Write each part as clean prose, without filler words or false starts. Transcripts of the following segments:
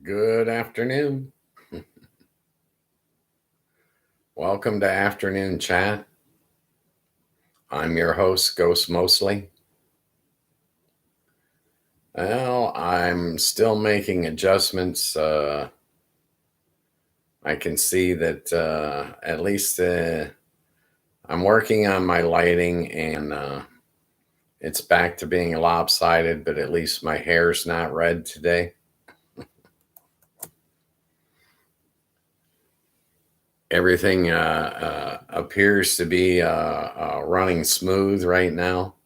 Good afternoon. Welcome to Afternoon Chat. I'm your host, Ghost Mostly. Well, I'm still making adjustments. I can see that at least I'm working on my lighting and it's back to being lopsided, but at least my hair's not red today. Everything appears to be running smooth right now.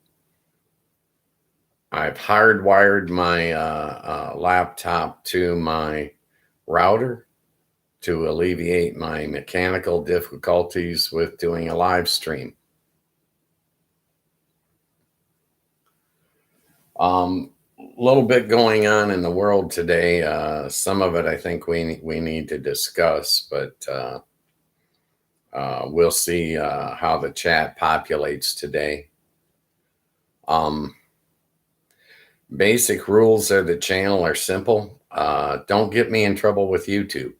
I've hardwired my laptop to my router to alleviate my mechanical difficulties with doing a live stream. A little bit going on in the world today. Some of it I think we need to discuss, but we'll see how the chat populates today. Basic rules of the channel are simple. Don't get me in trouble with YouTube.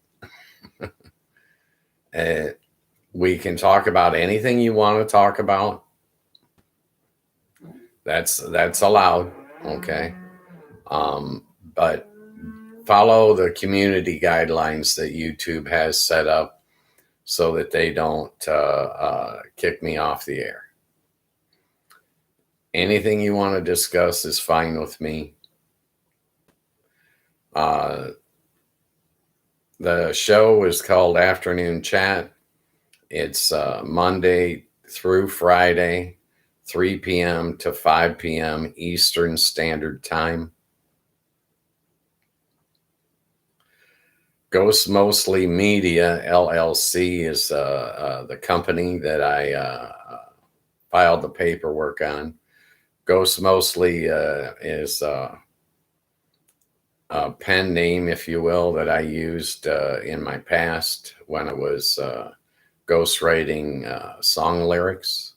We can talk about anything you want to talk about. That's allowed, okay? But follow the community guidelines that YouTube has set up so that they don't kick me off the air. Anything you want to discuss is fine with me. The show is called Afternoon Chat. It's Monday through Friday, 3 p.m. to 5 p.m. Eastern Standard Time. Ghost Mostly Media LLC is the company that I filed the paperwork on. Ghost Mostly is a pen name, if you will, that I used in my past when I was ghostwriting song lyrics.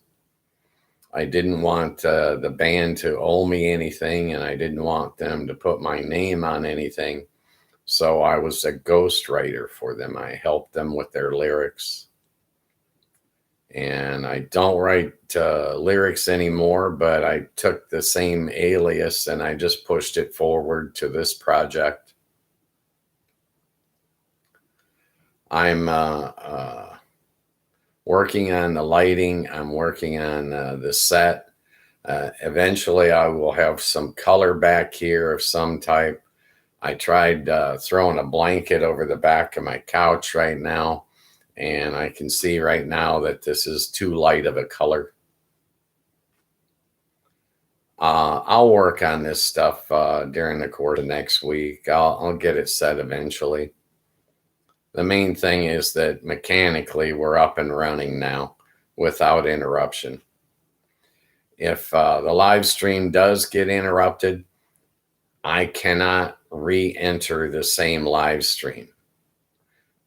I didn't want the band to owe me anything, and I didn't want them to put my name on anything. So I was a ghostwriter for them. I helped them with their lyrics. And I don't write lyrics anymore, but I took the same alias and I just pushed it forward to this project. I'm working on the lighting. I'm working on the set. Eventually, I will have some color back here of some type. I tried throwing a blanket over the back of my couch right now, and I can see right now that this is too light of a color. I'll work on this stuff during the course of next week. I'll get it set eventually. The main thing is that mechanically we're up and running now without interruption. If the live stream does get interrupted, I cannot re-enter the same live stream.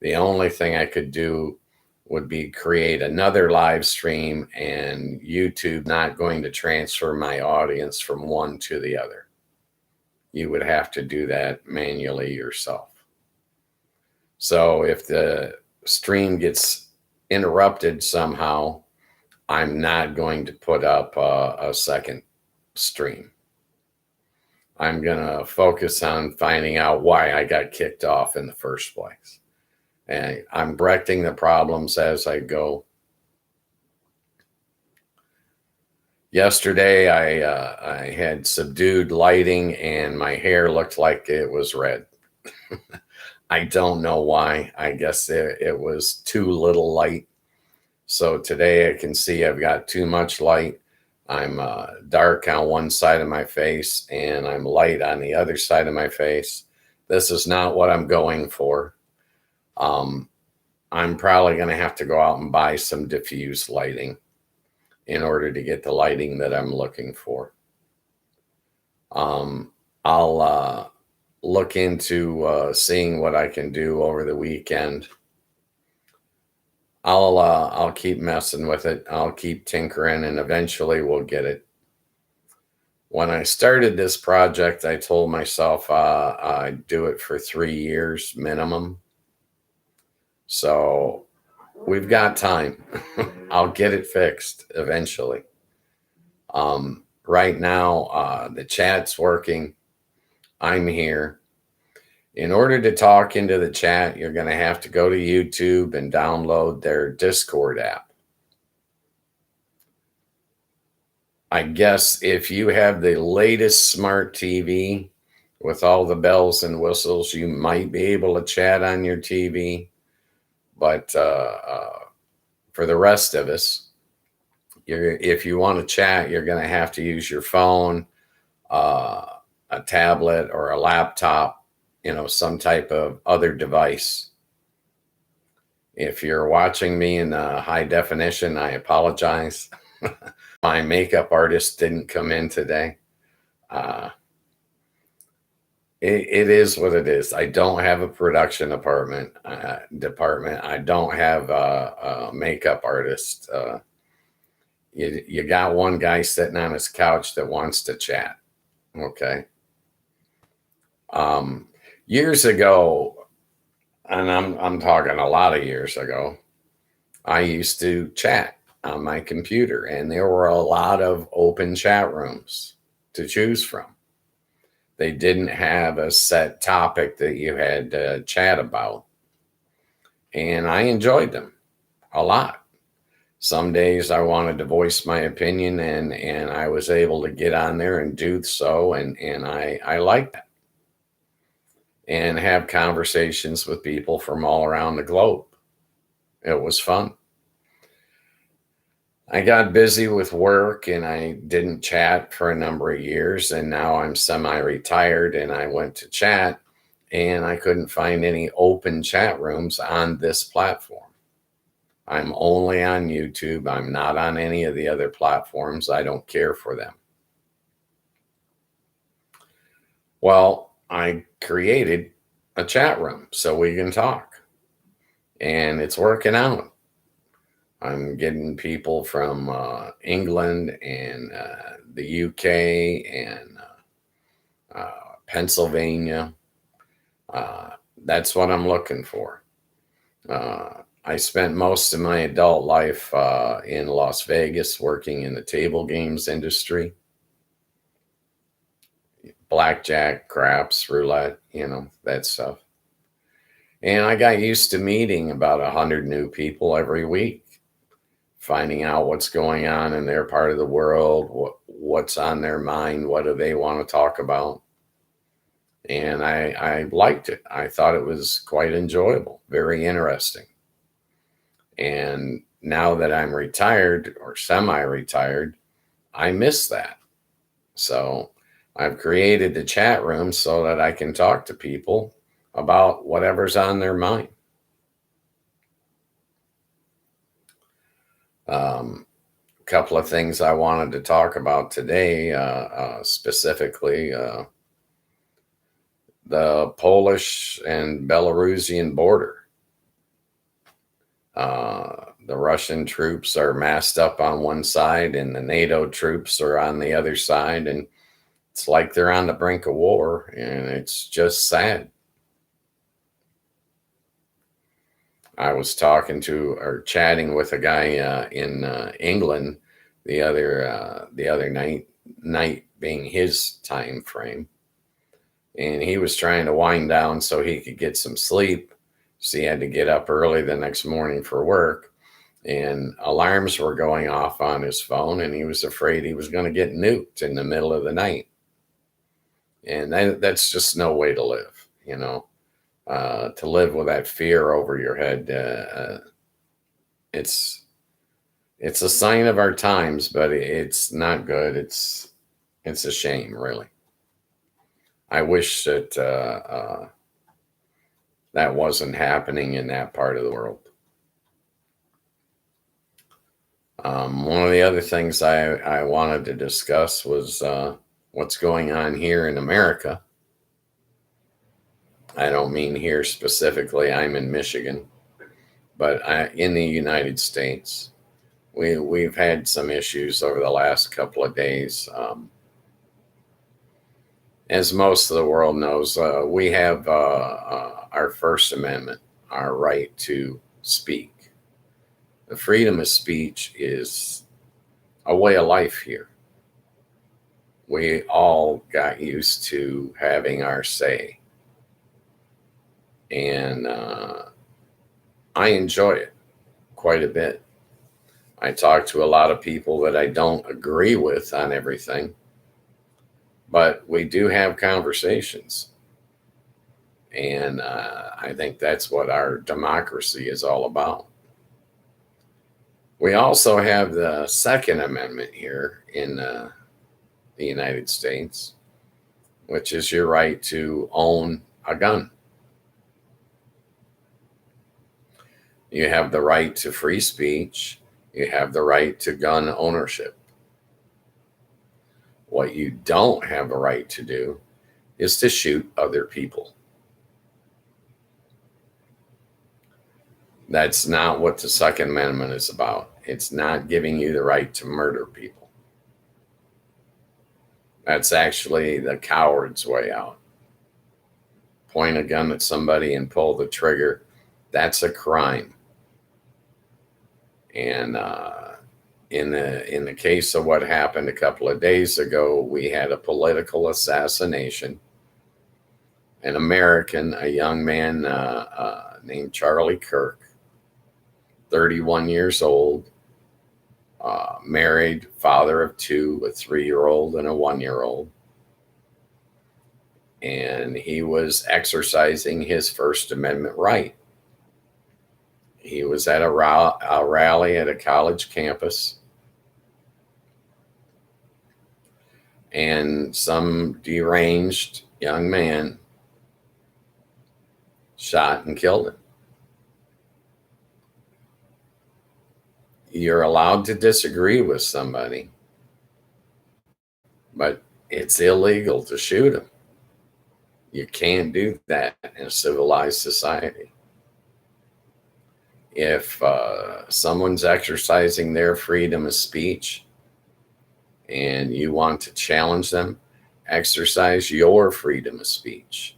The only thing I could do would be create another live stream, and YouTube not going to transfer my audience from one to the other. You would have to do that manually yourself. So if the stream gets interrupted somehow, I'm not going to put up a second stream. I'm going to focus on finding out why I got kicked off in the first place. And I'm correcting the problems as I go. Yesterday, I had subdued lighting and my hair looked like it was red. I don't know why. I guess it was too little light. So today I can see I've got too much light. I'm dark on one side of my face and I'm light on the other side of my face. This is not what I'm going for. I'm probably going to have to go out and buy some diffuse lighting in order to get the lighting that I'm looking for. I'll look into seeing what I can do over the weekend. I'll keep messing with it. I'll keep tinkering, and eventually we'll get it. When I started this project, I told myself I'd do it for 3 years minimum. So we've got time. I'll get it fixed eventually. Right now, the chat's working. I'm here. In order to talk into the chat, you're going to have to go to YouTube and download their Discord app. I guess if you have the latest smart TV with all the bells and whistles, you might be able to chat on your TV. But for the rest of us, if you want to chat, you're going to have to use your phone, a tablet, or a laptop, some type of other device. If you're watching me in high definition, I apologize. My makeup artist didn't come in today. It is what it is. I don't have a production department. I don't have a makeup artist. You got one guy sitting on his couch that wants to chat. Okay. Years ago, and I'm talking a lot of years ago, I used to chat on my computer, and there were a lot of open chat rooms to choose from. They didn't have a set topic that you had to chat about, and I enjoyed them a lot. Some days I wanted to voice my opinion, and I was able to get on there and do so, and I liked that, and have conversations with people from all around the globe. It was fun. I got busy with work and I didn't chat for a number of years, and now I'm semi-retired, and I went to chat and I couldn't find any open chat rooms on this platform. I'm only on YouTube. I'm not on any of the other platforms. I don't care for them. Well, I created a chat room so we can talk, and it's working out. I'm getting people from England and the UK and Pennsylvania. That's what I'm looking for. I spent most of my adult life in Las Vegas working in the table games industry. Blackjack, craps, roulette, that stuff. And I got used to meeting about 100 new people every week, finding out what's going on in their part of the world, what's on their mind, what do they want to talk about. And I liked it. I thought it was quite enjoyable, very interesting. And now that I'm retired or semi-retired, I miss that. So I've created the chat room so that I can talk to people about whatever's on their mind. Couple of things I wanted to talk about today, specifically the Polish and Belarusian border. The Russian troops are massed up on one side and the NATO troops are on the other side, and it's like they're on the brink of war, and it's just sad. I was chatting with a guy in England the other night being his time frame, and he was trying to wind down so he could get some sleep. So he had to get up early the next morning for work, and alarms were going off on his phone, and he was afraid he was going to get nuked in the middle of the night. And that's just no way to live, to live with that fear over your head. It's a sign of our times, but it's not good. It's a shame, really. I wish that that wasn't happening in that part of the world. One of the other things I wanted to discuss was what's going on here in America. I don't mean here specifically. I'm in Michigan, but in the United States, we've had some issues over the last couple of days. as most of the world knows, we have our First Amendment, our right to speak. The freedom of speech is a way of life here. We all got used to having our say. And I enjoy it quite a bit. I talk to a lot of people that I don't agree with on everything, but we do have conversations. And I think that's what our democracy is all about. We also have the Second Amendment here in the United States, which is your right to own a gun. You have the right to free speech. You have the right to gun ownership. What you don't have a right to do is to shoot other people. That's not what the Second Amendment is about. It's not giving you the right to murder people. That's actually the coward's way out. Point a gun at somebody and pull the trigger. That's a crime. And in the case of what happened a couple of days ago, we had a political assassination. An American, a young man named Charlie Kirk, 31 years old, married, father of two, a 3-year-old and a 1-year-old. And he was exercising his First Amendment right. He was at a rally at a college campus, and some deranged young man shot and killed him. You're allowed to disagree with somebody, but it's illegal to shoot them. You can't do that in a civilized society. If someone's exercising their freedom of speech and you want to challenge them, exercise your freedom of speech.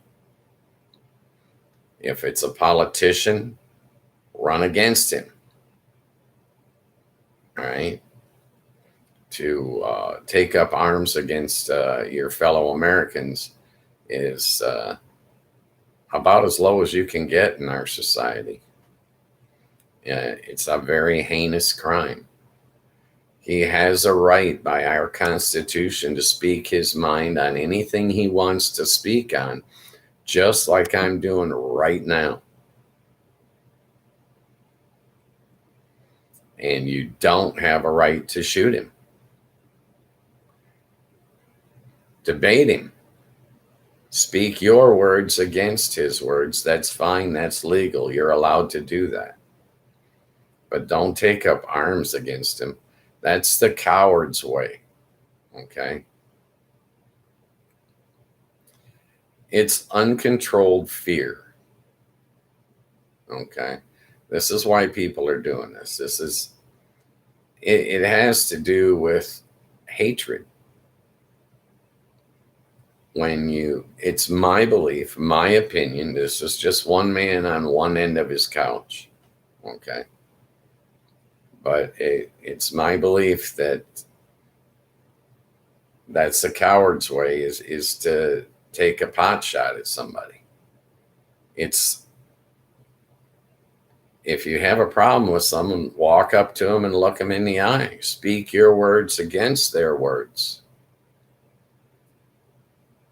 If it's a politician, run against him. All right? To take up arms against your fellow Americans is about as low as you can get in our society. It's a very heinous crime. He has a right by our Constitution to speak his mind on anything he wants to speak on, just like I'm doing right now. And you don't have a right to shoot him. Debate him. Speak your words against his words. That's fine. That's legal. You're allowed to do that. But don't take up arms against him. That's the coward's way. Okay? It's uncontrolled fear. Okay? This is why people are doing this. It has to do with hatred. It's my belief, my opinion, this is just one man on one end of his couch. Okay? But it's my belief that that's the coward's way is to take a pot shot at somebody. If you have a problem with someone, walk up to them and look them in the eye. Speak your words against their words.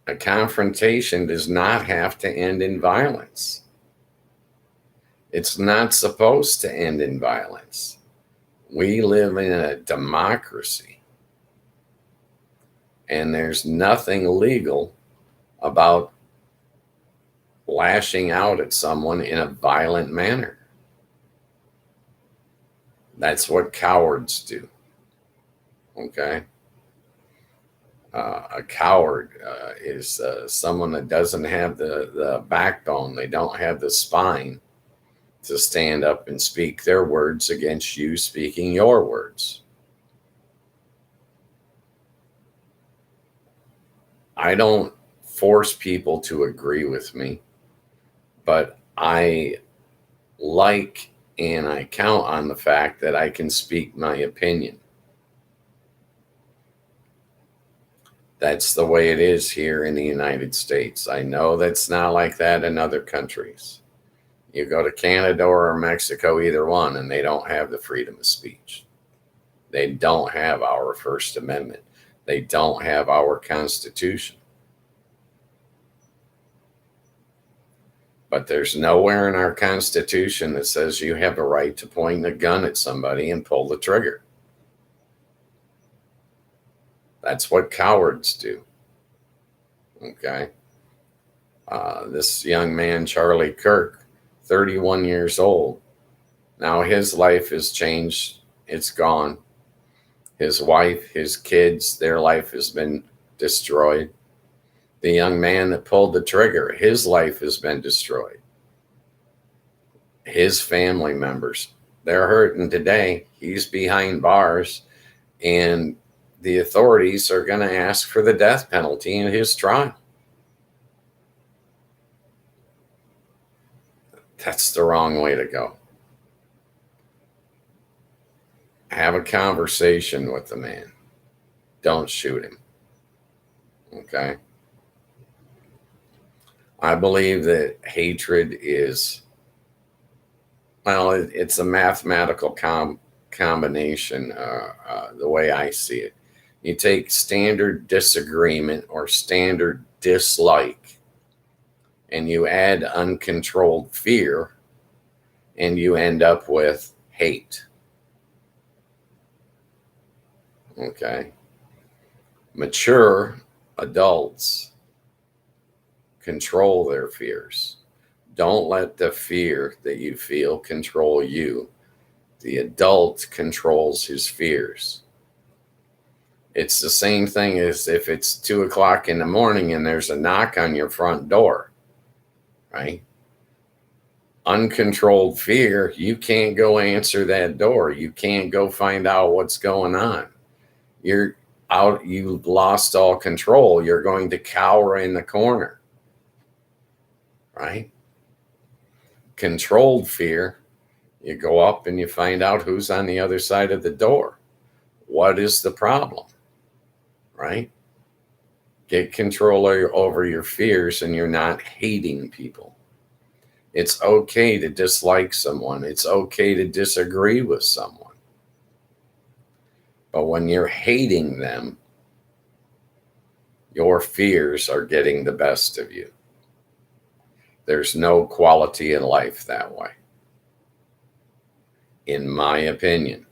A confrontation does not have to end in violence. It's not supposed to end in violence. We live in a democracy, and there's nothing legal about lashing out at someone in a violent manner. That's what cowards do. Okay? A coward is someone that doesn't have the backbone. They don't have the spine to stand up and speak their words against you speaking your words. I don't force people to agree with me, but I like and I count on the fact that I can speak my opinion. That's the way it is here in the United States. I know that's not like that in other countries. You go to Canada or Mexico, either one, and they don't have the freedom of speech. They don't have our First Amendment. They don't have our Constitution. But there's nowhere in our Constitution that says you have a right to point a gun at somebody and pull the trigger. That's what cowards do. Okay. This young man, Charlie Kirk, 31 years old. Now his life has changed. It's gone. His wife, his kids, their life has been destroyed. The young man that pulled the trigger, his life has been destroyed. His family members, they're hurting today. He's behind bars, and the authorities are going to ask for the death penalty in his trial. That's the wrong way to go. Have a conversation with the man. Don't shoot him. Okay? I believe that hatred is, well, it's a mathematical combination, the way I see it. You take standard disagreement or standard dislike, and you add uncontrolled fear, and you end up with hate. Okay? Mature adults control their fears. Don't let the fear that you feel control you. The adult controls his fears. It's the same thing as if it's 2 o'clock in the morning and there's a knock on your front door, right? Uncontrolled fear, you can't go answer that door. You can't go find out what's going on. You're out, you've lost all control. You're going to cower in the corner, right? Controlled fear, you go up and you find out who's on the other side of the door. What is the problem, right? Get control over your fears, and you're not hating people. It's okay to dislike someone. It's okay to disagree with someone. But when you're hating them, your fears are getting the best of you. There's no quality in life that way, in my opinion.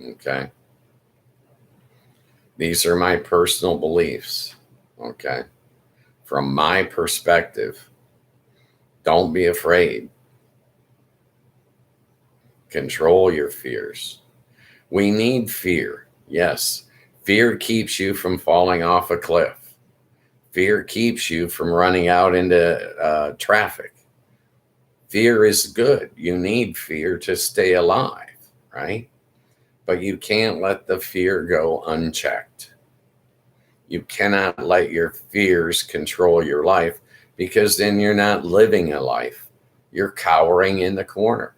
Okay? These are my personal beliefs. Okay? From my perspective, don't be afraid. Control your fears. We need fear. Yes. Fear keeps you from falling off a cliff. Fear keeps you from running out into traffic. Fear is good. You need fear to stay alive, right? But you can't let the fear go unchecked. You cannot let your fears control your life, because then you're not living a life. You're cowering in the corner.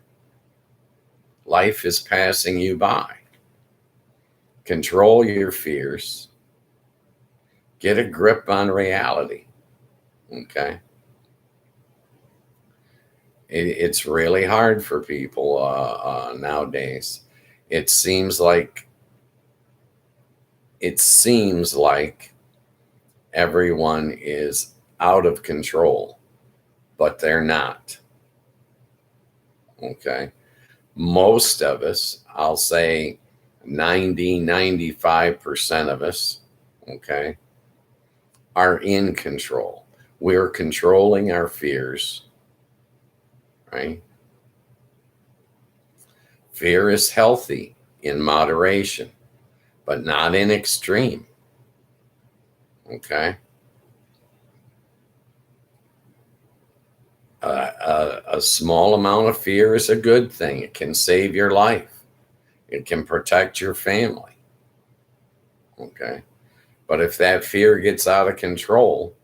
Life is passing you by. Control your fears. Get a grip on reality. Okay? It's really hard for people nowadays. It seems like everyone is out of control, but they're not. Okay? Most of us, I'll say 95% of us, okay, are in control. We're controlling our fears, right? Fear is healthy in moderation, but not in extreme. Okay? A small amount of fear is a good thing. It can save your life. It can protect your family. Okay? But if that fear gets out of control,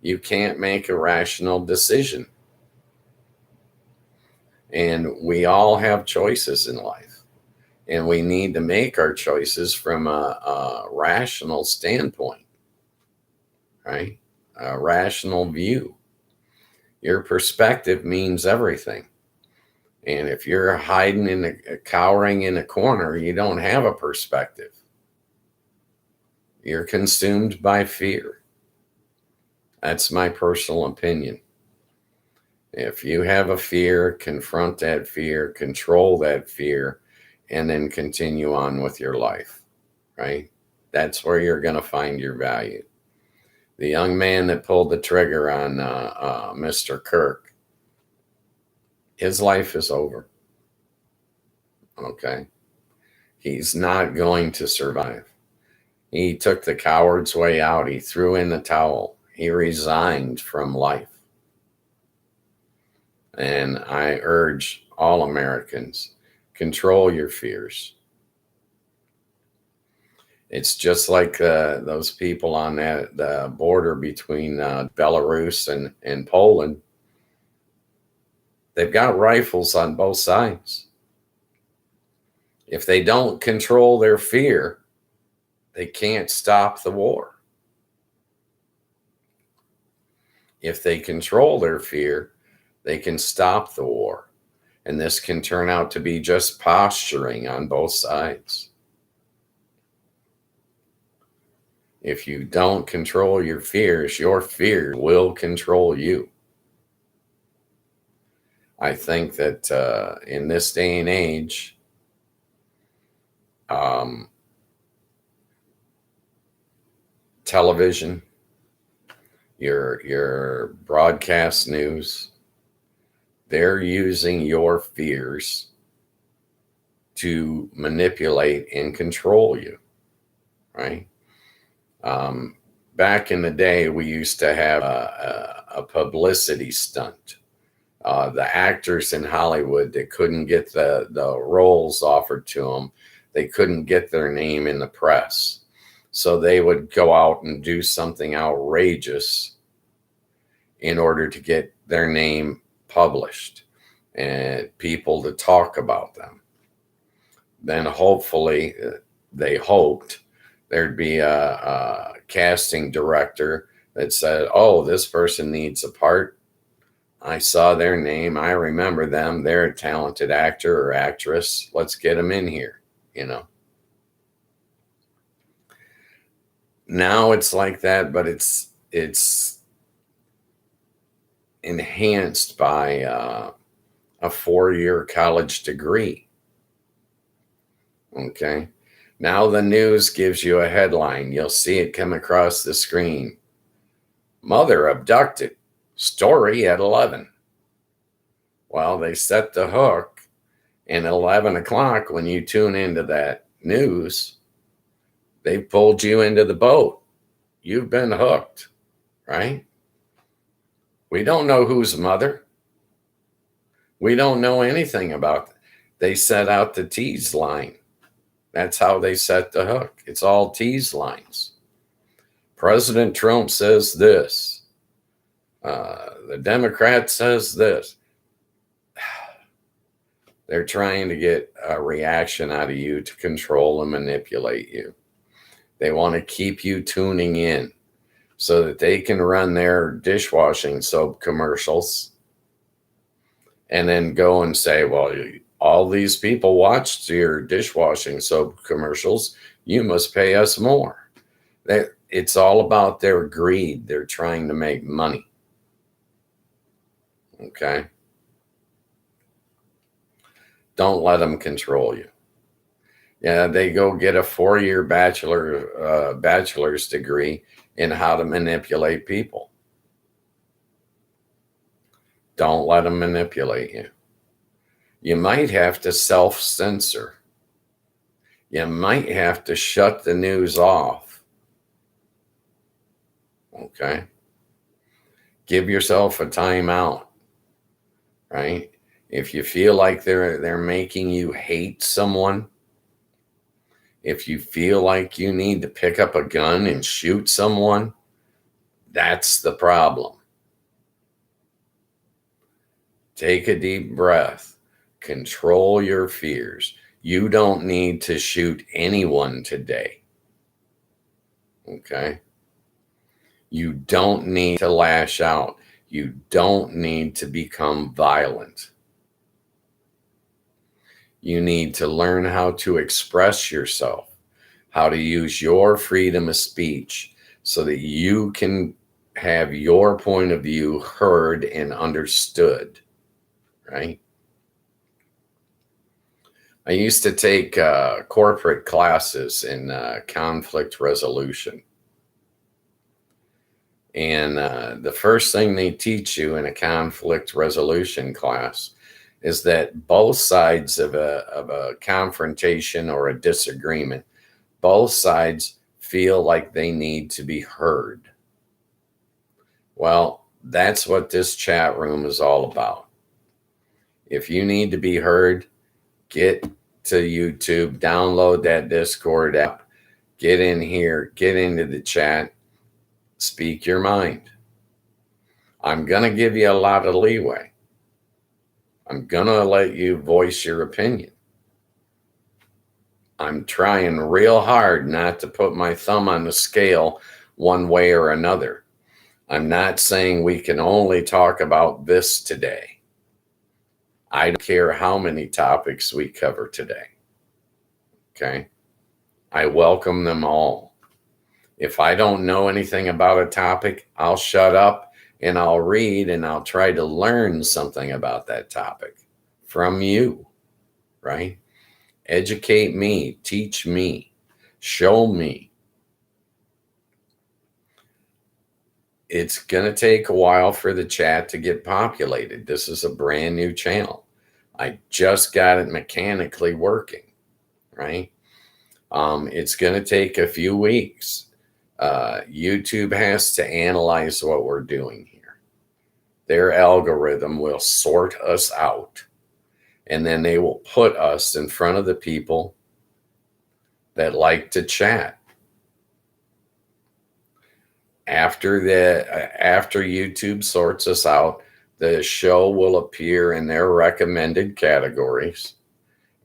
You can't make a rational decision. And we all have choices in life. And we need to make our choices from a rational standpoint, right? A rational view. Your perspective means everything. And if you're hiding cowering in a corner, you don't have a perspective. You're consumed by fear. That's my personal opinion. If you have a fear, confront that fear, control that fear, and then continue on with your life, right? That's where you're going to find your value. The young man that pulled the trigger on Mr. Kirk, his life is over. Okay. He's not going to survive. He took the coward's way out. He threw in the towel. He resigned from life. And I urge all Americans, control your fears. It's just like those people on the border between Belarus and Poland. They've got rifles on both sides. If they don't control their fear, they can't stop the war. If they control their fear, they can stop the war. And this can turn out to be just posturing on both sides. If you don't control your fears will control you. I think that in this day and age, television, your broadcast news, they're using your fears to manipulate and control you, right? Back in the day, we used to have a publicity stunt. The actors in Hollywood that couldn't get the roles offered to them, they couldn't get their name in the press. So they would go out and do something outrageous in order to get their name published and people to talk about them. Then hopefully, they hoped there'd be a casting director that said, oh, this person needs a part. I saw their name. I remember them. They're a talented actor or actress. Let's get them in here, you know. Now it's like that, but it's enhanced by a 4-year college degree. Okay. Now the news gives you a headline. You'll see it come across the screen. Mother abducted. Story at 11. Well, they set the hook, and at 11 o'clock, when you tune into that news, they pulled you into the boat. You've been hooked, right? We don't know whose mother. We don't know anything about it. They set out the tease line. That's how they set the hook. It's all tease lines. President Trump says this. The Democrat says this. They're trying to get a reaction out of you to control and manipulate you. They want to keep you tuning in so that they can run their dishwashing soap commercials and then go and say, well, all these people watched your dishwashing soap commercials. You must pay us more. It's all about their greed. They're trying to make money. Okay? Don't let them control you. Yeah, they go get a 4-year bachelor's degree in how to manipulate people. Don't let them manipulate you. You might have to self-censor. You might have to shut the news off. Okay? Give yourself a timeout, right? If you feel like they're making you hate someone, if you feel like you need to pick up a gun and shoot someone, That's the problem. Take a deep breath. Control your fears. You don't need to shoot anyone today. Okay? You don't need to lash out. You don't need to become violent. You need to learn how to express yourself, how to use your freedom of speech so that you can have your point of view heard and understood, right? I used to take corporate classes in conflict resolution. And the first thing they teach you in a conflict resolution class is that both sides of a confrontation or a disagreement, both sides feel like they need to be heard. Well, that's what this chat room is all about. If you need to be heard, get to YouTube, download that Discord app, get in here, get into the chat, speak your mind. I'm going to give you a lot of leeway. I'm going to let you voice your opinion. I'm trying real hard not to put my thumb on the scale one way or another. I'm not saying we can only talk about this today. I don't care how many topics we cover today. Okay? I welcome them all. If I don't know anything about a topic, I'll shut up and I'll read and I'll try to learn something about that topic from you, right? Educate me, teach me, show me. It's going to take a while for the chat to get populated. This is a brand new channel. I just got it mechanically working, right? It's going to take a few weeks. YouTube has to analyze what we're doing here. Their algorithm will sort us out, and then they will put us in front of the people that like to chat. After YouTube sorts us out, the show will appear in their recommended categories,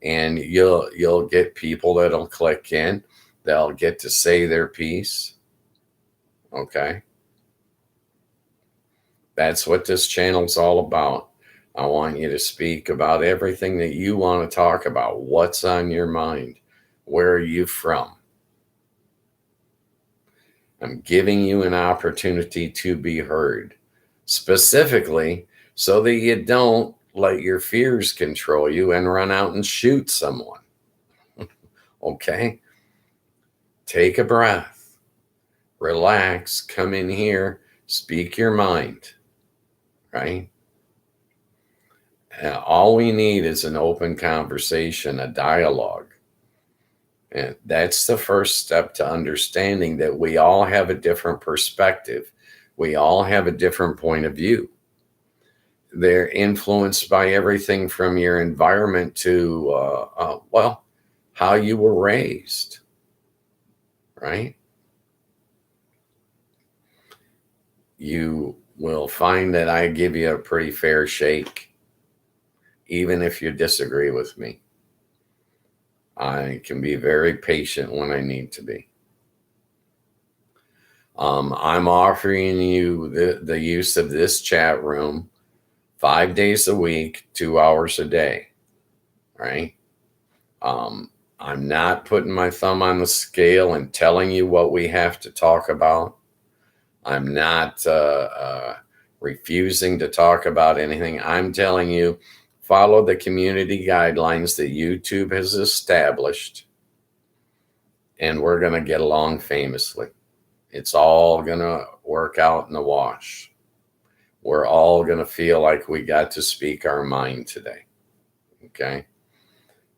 and you'll get people that'll click in. They'll get to say their piece. Okay. That's what this channel's all about. I want you to speak about everything that you want to talk about. What's on your mind? Where are you from? I'm giving you an opportunity to be heard, specifically so that you don't let your fears control you and run out and shoot someone. Okay? Take a breath, relax, come in here, speak your mind, right? All we need is an open conversation, a dialogue. And that's the first step to understanding that we all have a different perspective. We all have a different point of view. They're influenced by everything from your environment to, how you were raised, right? You will find that I give you a pretty fair shake, even if you disagree with me. I can be very patient when I need to be. I'm offering you the use of this chat room 5 days a week, 2 hours a day, right? I'm not putting my thumb on the scale and telling you what we have to talk about. I'm not refusing to talk about anything. I'm telling you, follow the community guidelines that YouTube has established, and we're going to get along famously. It's all going to work out in the wash. We're all going to feel like we got to speak our mind today. Okay?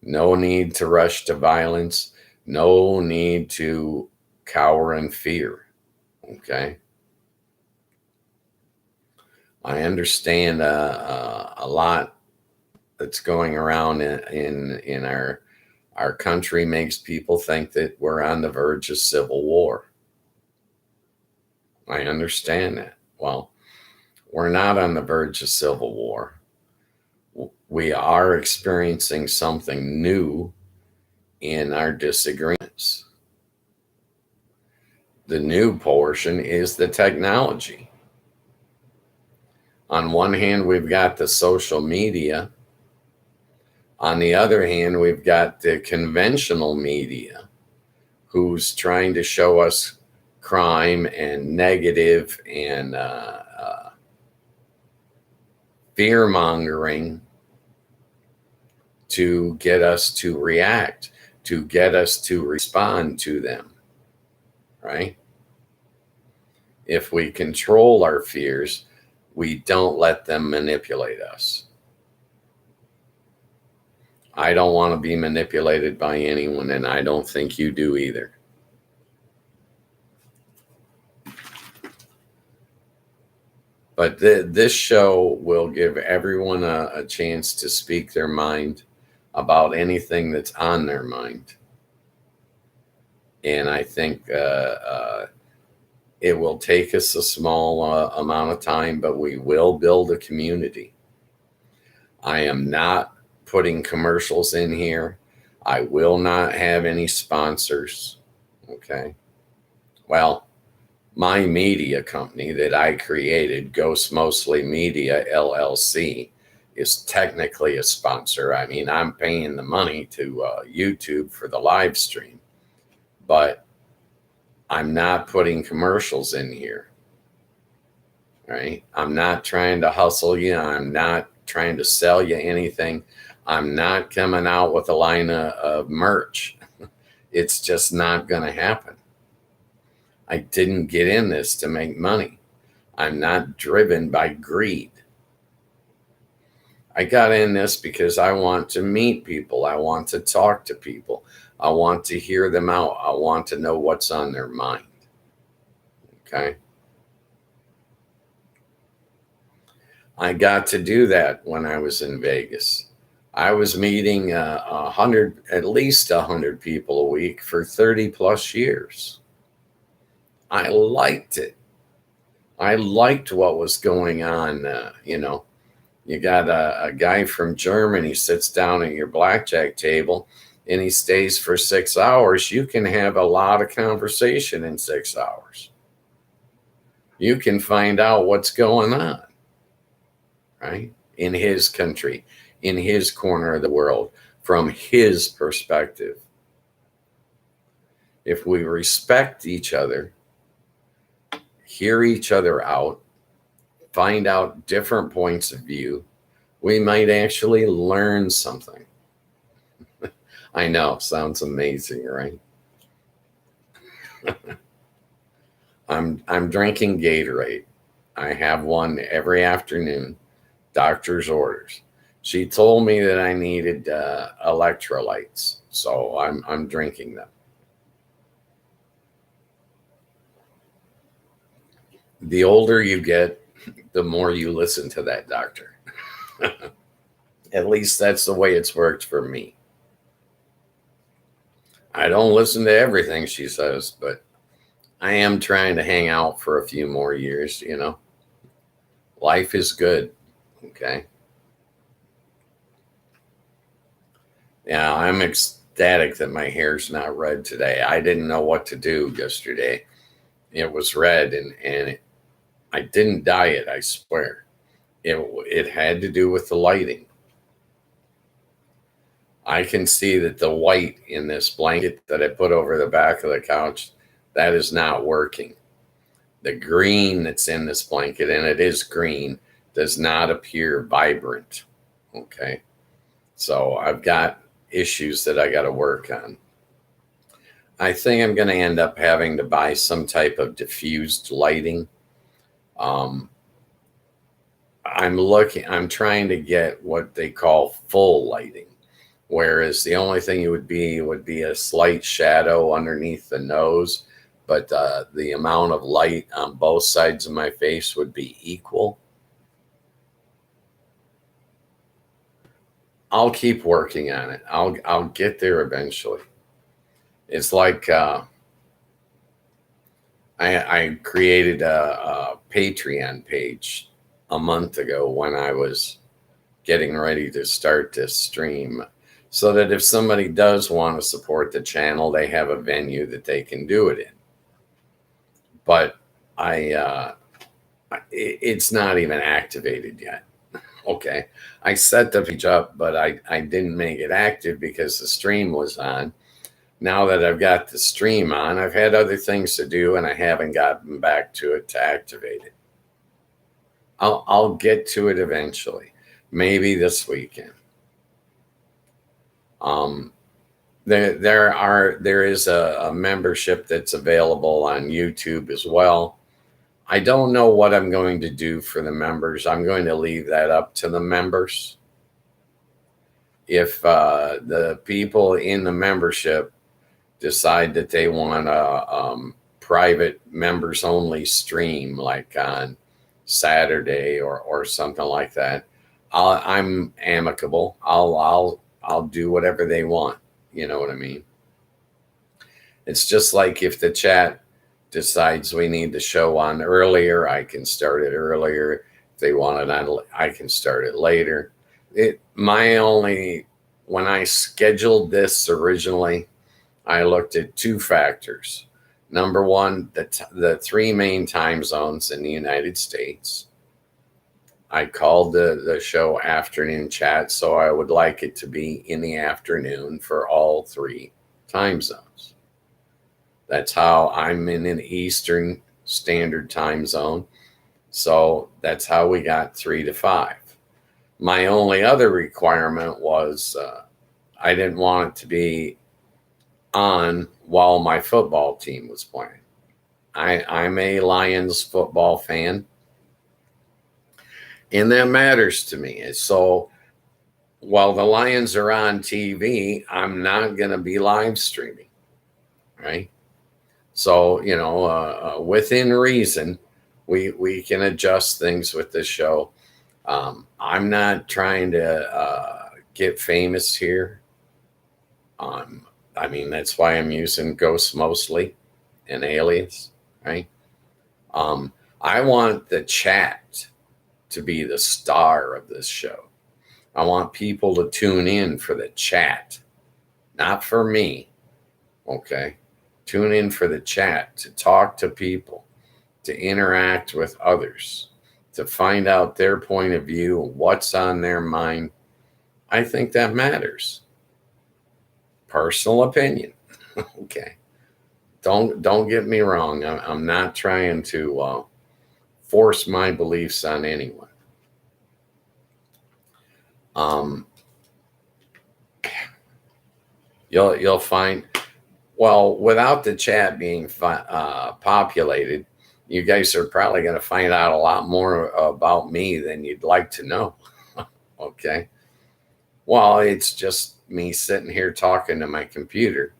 No need to rush to violence. No need to cower in fear. Okay? I understand a lot that's going around in our country makes people think that we're on the verge of civil war. I understand that. Well, we're not on the verge of civil war. We are experiencing something new in our disagreements. The new portion is the technology. On one hand, we've got the social media. On the other hand, we've got the conventional media who's trying to show us crime and negative and fear mongering to get us to react, to get us to respond to them, right? If we control our fears, we don't let them manipulate us. I don't want to be manipulated by anyone, and I don't think you do either. But this show will give everyone a chance to speak their mind about anything that's on their mind. And I think it will take us a small amount of time, but we will build a community. I am not putting commercials in here. I will not have any sponsors. Okay. Well, my media company that I created, Ghost Mostly Media LLC, is technically a sponsor. I mean, I'm paying the money to YouTube for the live stream, but I'm not putting commercials in here, right? I'm not trying to hustle you. I'm not trying to sell you anything. I'm not coming out with a line of merch. It's just not going to happen. I didn't get in this to make money. I'm not driven by greed. I got in this because I want to meet people. I want to talk to people. I want to hear them out. I want to know what's on their mind. Okay. I got to do that when I was in Vegas. I was meeting at least 100 people a week for 30 plus years. I liked it. I liked what was going on. You got a guy from Germany sits down at your blackjack table and he stays for 6 hours. You can have a lot of conversation in 6 hours. You can find out what's going on, right? In his country, in his corner of the world, from his perspective. If we respect each other, hear each other out, find out different points of view, we might actually learn something. I know, sounds amazing, right? I'm drinking Gatorade. I have one every afternoon, doctor's orders. She told me that I needed electrolytes, so I'm drinking them. The older you get, the more you listen to that doctor. At least that's the way it's worked for me. I don't listen to everything she says, but I am trying to hang out for a few more years, Life is good, okay? Yeah, I'm ecstatic that my hair's not red today. I didn't know what to do yesterday. It was red, and I didn't dye it, I swear. It had to do with the lighting. I can see that the white in this blanket that I put over the back of the couch, that is not working. The green that's in this blanket, and it is green, does not appear vibrant. Okay. So I've got issues that I got to work on. I think I'm going to end up having to buy some type of diffused lighting. I'm trying to get what they call full lighting, whereas the only thing it would be a slight shadow underneath the nose, but the amount of light on both sides of my face would be equal. I'll keep working on it. I'll get there eventually. It's like I created a Patreon page a month ago when I was getting ready to start this stream, so that if somebody does want to support the channel, they have a venue that they can do it in. But it's not even activated yet. Okay. I set the page up, but I didn't make it active because the stream was on. Now that I've got the stream on, I've had other things to do and I haven't gotten back to it to activate it. I'll get to it eventually, maybe this weekend. There is a membership that's available on YouTube as well. I don't know what I'm going to do for the members. I'm going to leave that up to the members. If the people in the membership decide that they want a private members only stream, like on Saturday or something like that, I'm amicable. I'll do whatever they want. You know what I mean? It's just like if the chat decides we need the show on earlier, I can start it earlier. If they want it on, I can start it later. When I scheduled this originally, I looked at two factors. Number one, the three main time zones in the United States. I called the show afternoon chat, so I would like it to be in the afternoon for all three time zones. That's how I'm in an Eastern Standard Time zone. So that's how we got 3 to 5. My only other requirement was I didn't want it to be on while my football team was playing. I'm a Lions football fan, and that matters to me. So while the Lions are on TV, I'm not going to be live streaming, right? So, within reason, we can adjust things with this show. I'm not trying to get famous here. That's why I'm using Ghost mostly and Alias, right? I want the chat to be the star of this show. I want people to tune in for the chat, not for me. Okay. Tune in for the chat, to talk to people, to interact with others, to find out their point of view, what's on their mind. I think that matters. Personal opinion. Okay. Don't get me wrong. I'm not trying to force my beliefs on anyone. You'll find, well, without the chat being populated, you guys are probably going to find out a lot more about me than you'd like to know. Okay. Well, it's just me sitting here talking to my computer.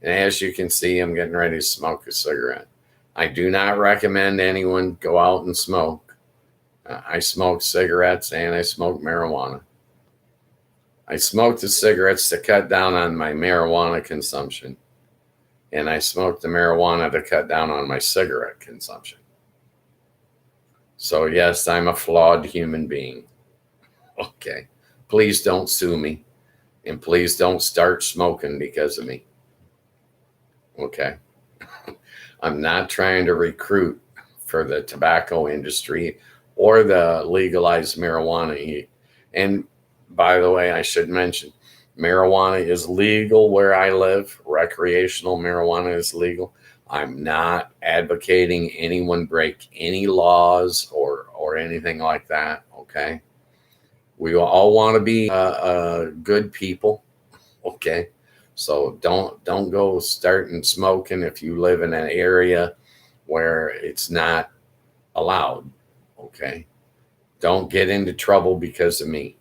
And as you can see, I'm getting ready to smoke a cigarette. I do not recommend anyone go out and smoke. I smoke cigarettes and I smoke marijuana. I smoke the cigarettes to cut down on my marijuana consumption. And I smoke the marijuana to cut down on my cigarette consumption. So yes, I'm a flawed human being. Okay. Please don't sue me. And please don't start smoking because of me. Okay. I'm not trying to recruit for the tobacco industry or the legalized marijuana. And by the way, I should mention, marijuana is legal where I live. Recreational marijuana is legal. I'm not advocating anyone break any laws or anything like that. Okay. We all want to be good people. Okay. So don't go starting smoking if you live in an area where it's not allowed. Okay. Don't get into trouble because of me.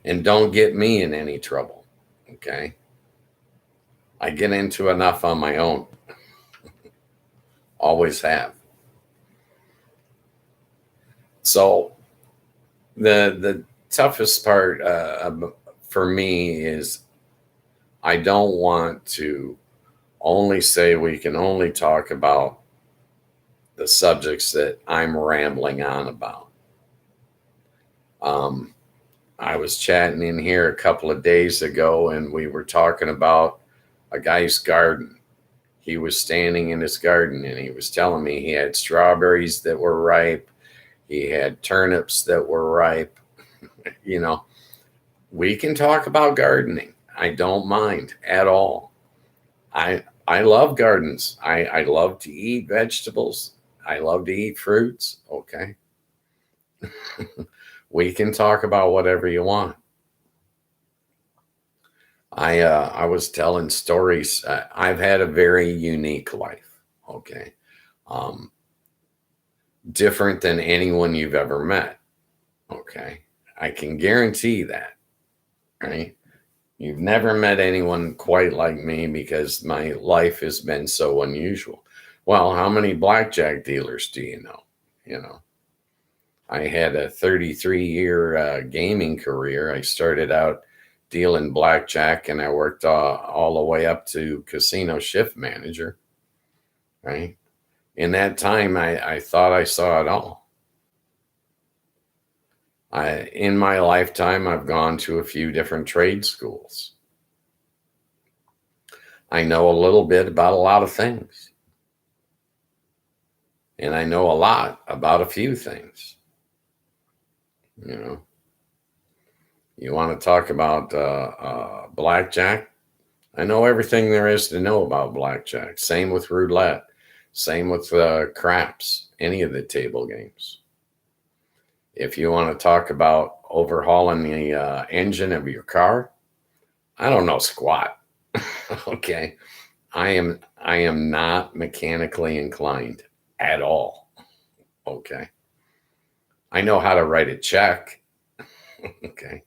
And don't get me in any trouble. Okay. I get into enough on my own. Always have. So the toughest part for me is I don't want to only say we can only talk about the subjects that I'm rambling on about. Um, I was chatting in here a couple of days ago and we were talking about a guy's garden. He was standing in his garden and he was telling me he had strawberries that were ripe. He had turnips that were ripe. You know, we can talk about gardening. I don't mind at all. I love gardens. I love to eat vegetables. I love to eat fruits. Okay. We can talk about whatever you want. I was telling stories. I've had a very unique life. Okay. Um, Different than anyone you've ever met. Okay. I can guarantee that. Right. You've never met anyone quite like me because my life has been so unusual. Well, how many blackjack dealers do you know? You know, I had a 33-year gaming career. I started out dealing blackjack and I worked all the way up to casino shift manager, right? In that time, I thought I saw it all. In my lifetime, I've gone to a few different trade schools. I know a little bit about a lot of things. And I know a lot about a few things. You know, you want to talk about blackjack? I know everything there is to know about blackjack. Same with roulette. Same with craps, any of the table games. If you want to talk about overhauling the engine of your car, I don't know squat. Okay. I am not mechanically inclined at all. Okay. I know how to write a check. Okay.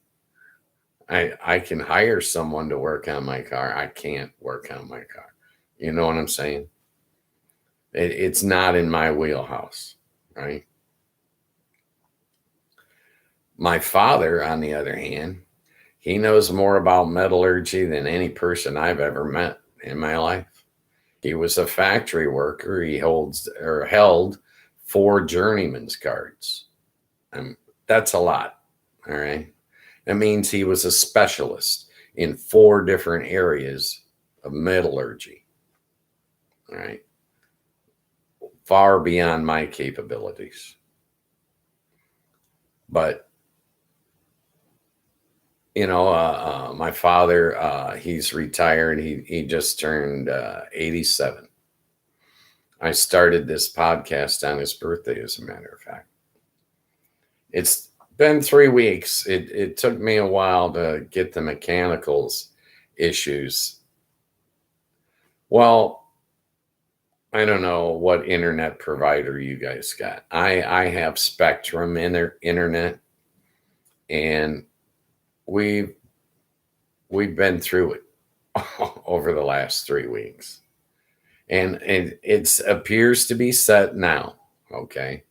I can hire someone to work on my car. I can't work on my car. You know what I'm saying? It's not in my wheelhouse, right? My father, on the other hand, he knows more about metallurgy than any person I've ever met in my life. He was a factory worker. He held 4 journeyman's cards. That's a lot. All right. That means he was a specialist in 4 different areas of metallurgy. All right. Far beyond my capabilities. But, you know, my father, he's retired. He just turned 87. I started this podcast on his birthday, as a matter of fact. It's been 3 weeks. It took me a while to get the mechanicals issues. Well, I don't know what internet provider you guys got. I have Spectrum internet, and we've been through it over the last 3 weeks, and it appears to be set now. Okay.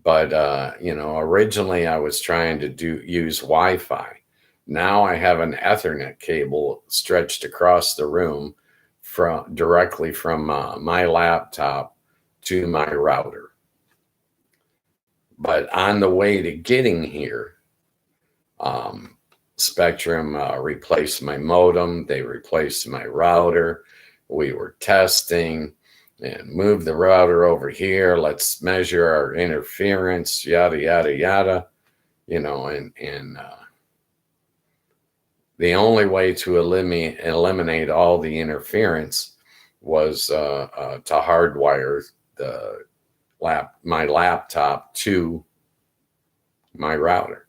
But you know, originally I was trying to use Wi-Fi. Now I have an Ethernet cable stretched across the room directly from my laptop to my router. But on the way to getting here, Spectrum replaced my modem. They replaced my router. We were testing and move the router over here. Let's measure our interference, yada, yada, yada, you know, and the only way to eliminate all the interference was to hardwire my laptop to my router.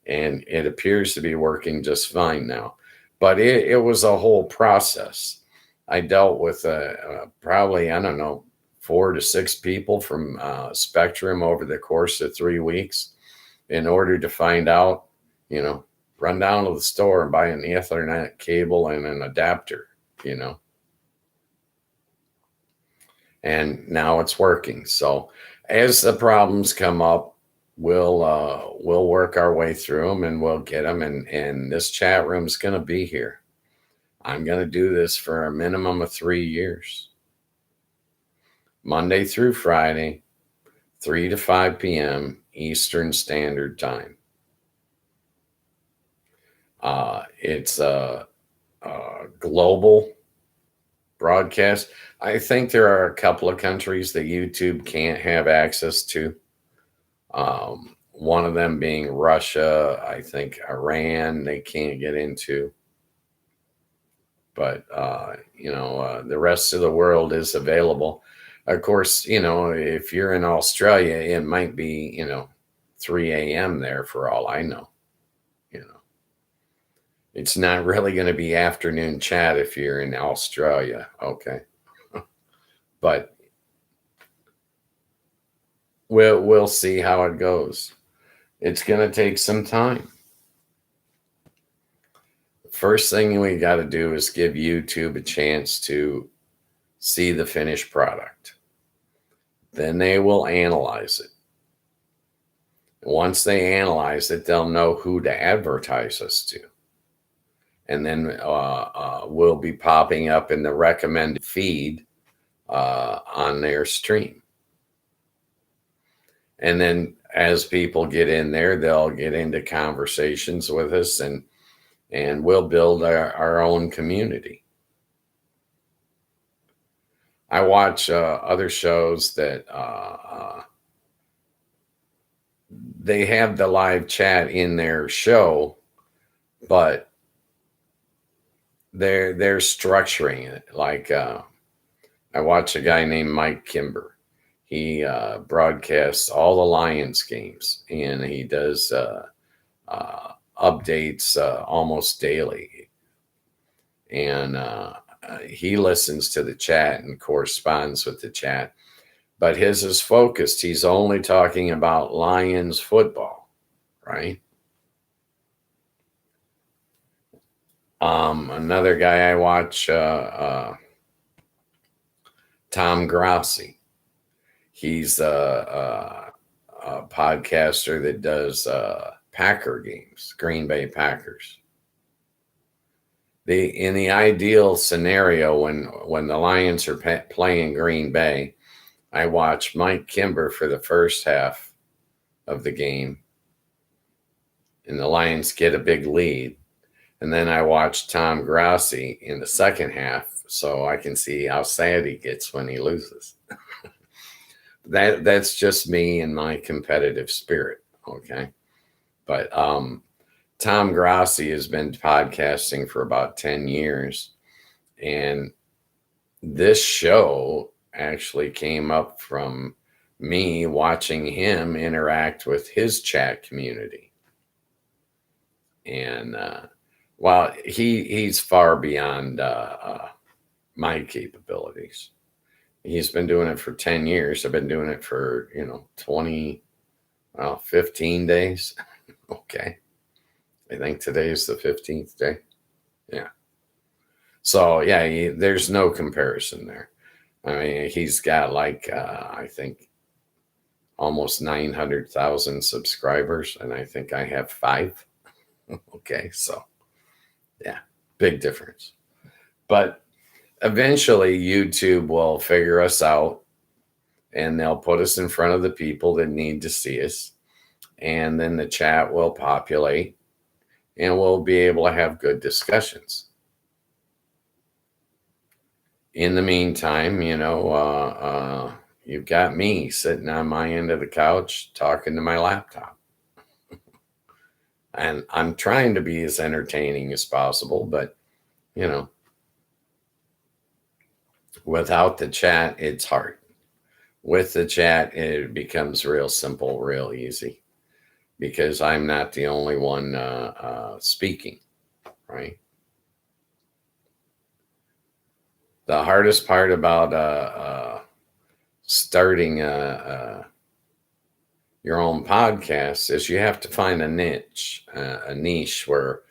And it appears to be working just fine now. But it was a whole process. I dealt with probably, I don't know, 4 to 6 people from Spectrum over the course of 3 weeks in order to find out, you know, run down to the store and buy an Ethernet cable and an adapter, you know. And now it's working. So as the problems come up, we'll work our way through them and we'll get them. And this chat room is going to be here. I'm going to do this for a minimum of 3 years. Monday through Friday, 3 to 5 p.m. Eastern Standard Time. It's a global broadcast. I think there are a couple of countries that YouTube can't have access to. One of them being Russia, I think Iran, they can't get into. But, the rest of the world is available. Of course, if you're in Australia, it might be, 3 a.m. there for all I know. It's not really going to be afternoon chat if you're in Australia. Okay. But we'll see how it goes. It's going to take some time. First thing we got to do is give YouTube a chance to see the finished product. Then they will analyze it. Once they analyze it, they'll know who to advertise us to. And then we'll be popping up in the recommended feed on their stream. And then as people get in there, they'll get into conversations with us, and we'll build our own community. I watch other shows that they have the live chat in their show, but they're structuring it. Like I watch a guy named Mike Kimber. He broadcasts all the Lions games, and he does updates almost daily. And he listens to the chat and corresponds with the chat. But his is focused. He's only talking about Lions football, right? Another guy I watch, Tom Grassi. He's a podcaster that does Packer games, Green Bay Packers. In the ideal scenario, when the Lions are playing Green Bay, I watch Mike Kimber for the first half of the game, and the Lions get a big lead. And then I watch Tom Grassi in the second half, so I can see how sad he gets when he loses. That's just me and my competitive spirit, okay? But Tom Grassi has been podcasting for about 10 years, and this show actually came up from me watching him interact with his chat community. And while he's far beyond my capabilities. He's been doing it for 10 years. I've been doing it for, 15 days. Okay. I think today is the 15th day. Yeah. So, yeah, there's no comparison there. I mean, he's got like, I think, almost 900,000 subscribers, and I think I have 5. Okay. So, yeah, big difference. But eventually, YouTube will figure us out, and they'll put us in front of the people that need to see us. And then the chat will populate, and we'll be able to have good discussions. In the meantime, you've got me sitting on my end of the couch talking to my laptop. And I'm trying to be as entertaining as possible, but, without the chat, it's hard. With the chat, it becomes real simple, real easy, because I'm not the only one speaking, right? The hardest part about starting your own podcast is you have to find a niche where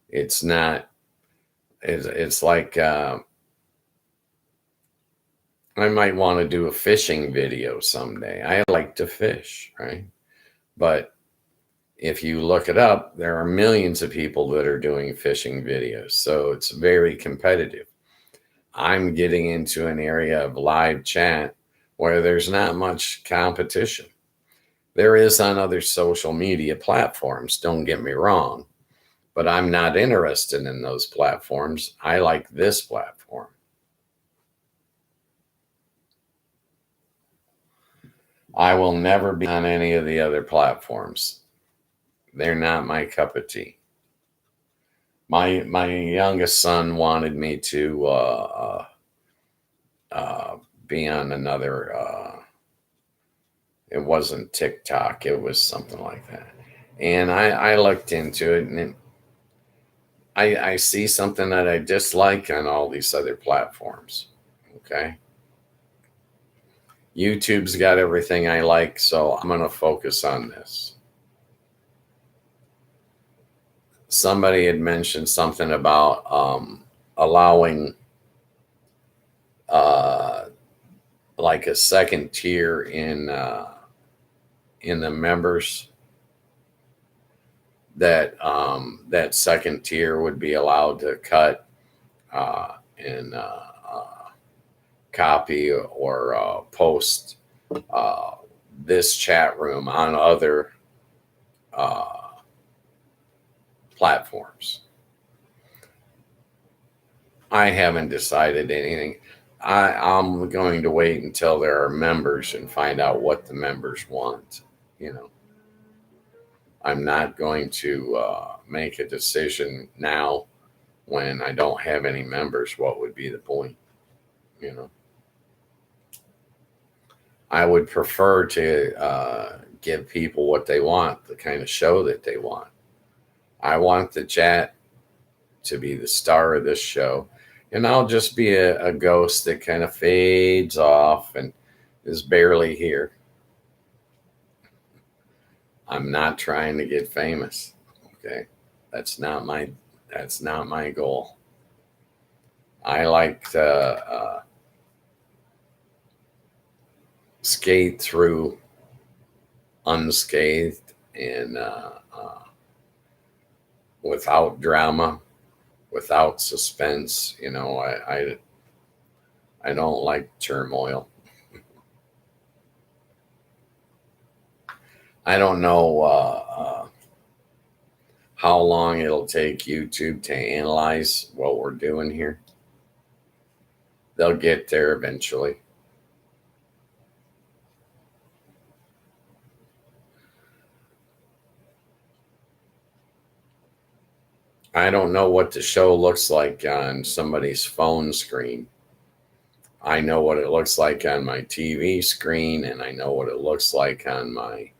it's not, it's like, I might want to do a fishing video someday. I like to fish, right? But If you look it up, there are millions of people that are doing fishing videos. So it's very competitive. I'm getting into an area of live chat where there's not much competition. There is on other social media platforms, don't get me wrong, but I'm not interested in those platforms. I like this platform. I will never be on any of the other platforms. They're not my cup of tea. My youngest son wanted me to be on another. It wasn't TikTok. It was something like that. And I looked into it, and I see something that I dislike on all these other platforms. Okay. YouTube's got everything I like, so I'm going to focus on this. Somebody had mentioned something about allowing uh, like a second tier in the members, that that second tier would be allowed to cut and copy or post uh, this chat room on other uh, platforms. I haven't decided anything. I'm going to wait until there are members and find out what the members want. You know, I'm not going to make a decision now when I don't have any members. What would be the point? You know, I would prefer to give people what they want, the kind of show that they want. I want the chat to be the star of this show, and I'll just be a ghost that kind of fades off and is barely here. I'm not trying to get famous. Okay. That's not my that's not my goal. I like to skate through unscathed and without drama, without suspense. You know, I don't like turmoil. I don't know how long it'll take YouTube to analyze what we're doing here. They'll get there eventually. I don't know what the show looks like on somebody's phone screen. I know what it looks like on my TV screen, and I know what it looks like on my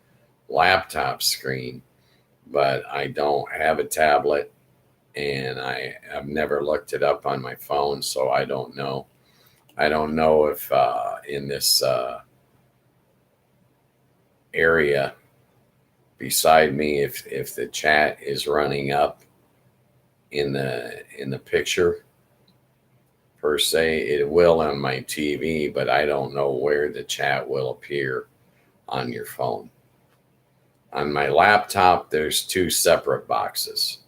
laptop screen, but I don't have a tablet, and I have never looked it up on my phone, so I don't know. I don't know if in this area beside me, if the chat is running up in the picture per se. It will on my TV, but I don't know where the chat will appear on your phone. On my laptop, there's two separate boxes.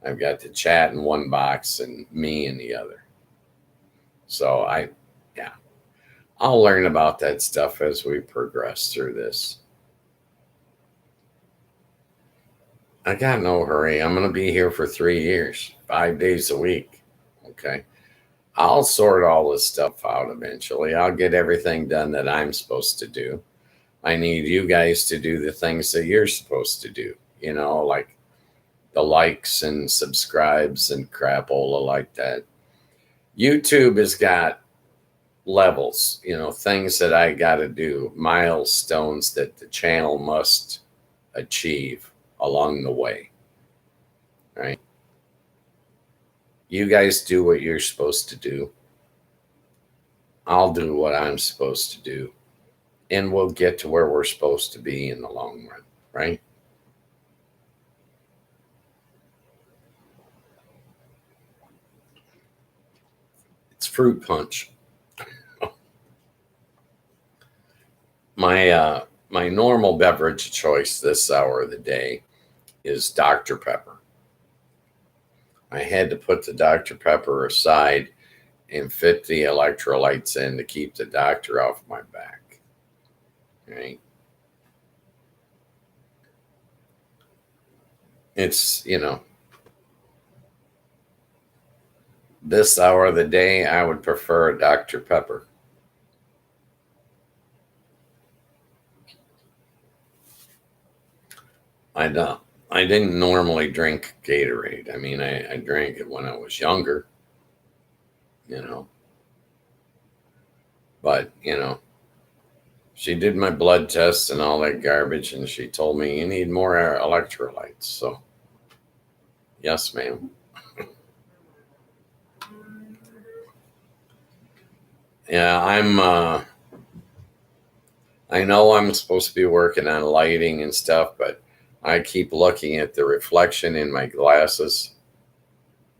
I've got the chat in one box and me in the other. So yeah, I'll learn about that stuff as we progress through this. I got no hurry. I'm going to be here for 3 years, 5 days a week. Okay. I'll sort all this stuff out eventually. I'll get everything done that I'm supposed to do. I need you guys to do the things that you're supposed to do, like the likes and subscribes and crapola like that. YouTube has got levels, things that I got to do, milestones that the channel must achieve along the way, right? You guys do what you're supposed to do. I'll do what I'm supposed to do. And we'll get to where we're supposed to be in the long run, right? It's fruit punch. My normal beverage choice this hour of the day is Dr. Pepper. I had to put the Dr. Pepper aside and fit the electrolytes in to keep the doctor off my back. Right? It's, this hour of the day, I would prefer a Dr. Pepper. I don't. I didn't normally drink Gatorade. I mean, I drank it when I was younger, but, she did my blood tests and all that garbage, and she told me, you need more electrolytes. So, yes, ma'am. Yeah, I know I'm supposed to be working on lighting and stuff, but I keep looking at the reflection in my glasses.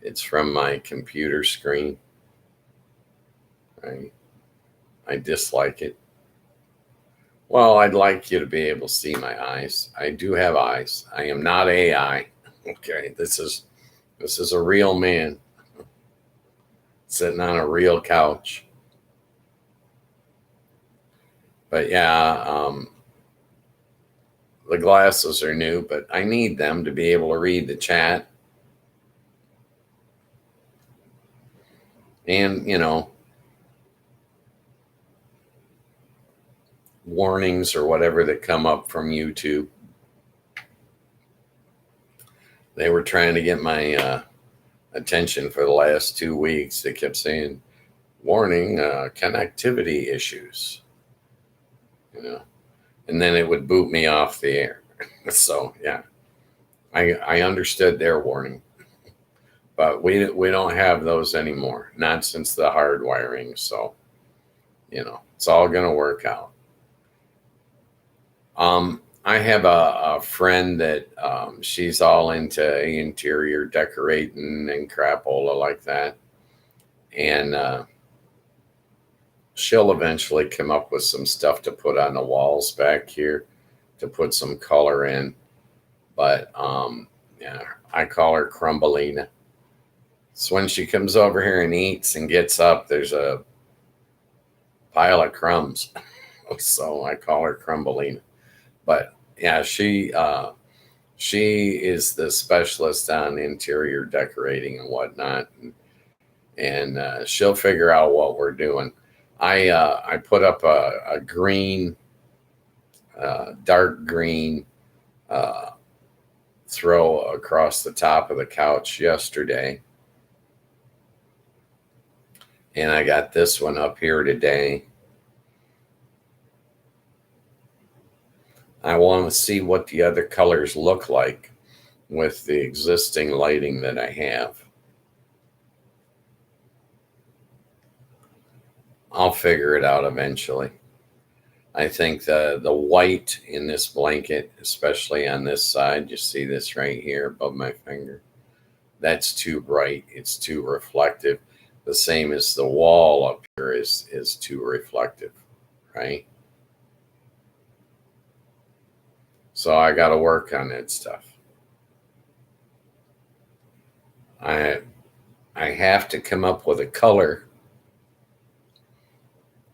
It's from my computer screen. I dislike it. Well, I'd like you to be able to see my eyes. I do have eyes. I am not AI. Okay, this is a real man sitting on a real couch. But yeah, the glasses are new, but I need them to be able to read the chat. And, warnings or whatever that come up from YouTube. They were trying to get my attention for the last 2 weeks. They kept saying, warning, connectivity issues, and then it would boot me off the air. So, yeah, I understood their warning, but we don't have those anymore, not since the hardwiring. So, it's all going to work out. I have a friend that she's all into interior decorating and crapola like that. And she'll eventually come up with some stuff to put on the walls back here to put some color in. But yeah, I call her Crumbleina. So when she comes over here and eats and gets up, there's a pile of crumbs. So I call her Crumbleina. But yeah, she is the specialist on interior decorating and whatnot, and she'll figure out what we're doing. I put up a green, dark green throw across the top of the couch yesterday, and I got this one up here today. I want to see what the other colors look like with the existing lighting that I have. I'll figure it out eventually. I think the white in this blanket, especially on this side, you see this right here above my finger, that's too bright. It's too reflective. The same as the wall up here is too reflective, right? So I got to work on that stuff. I have to come up with a color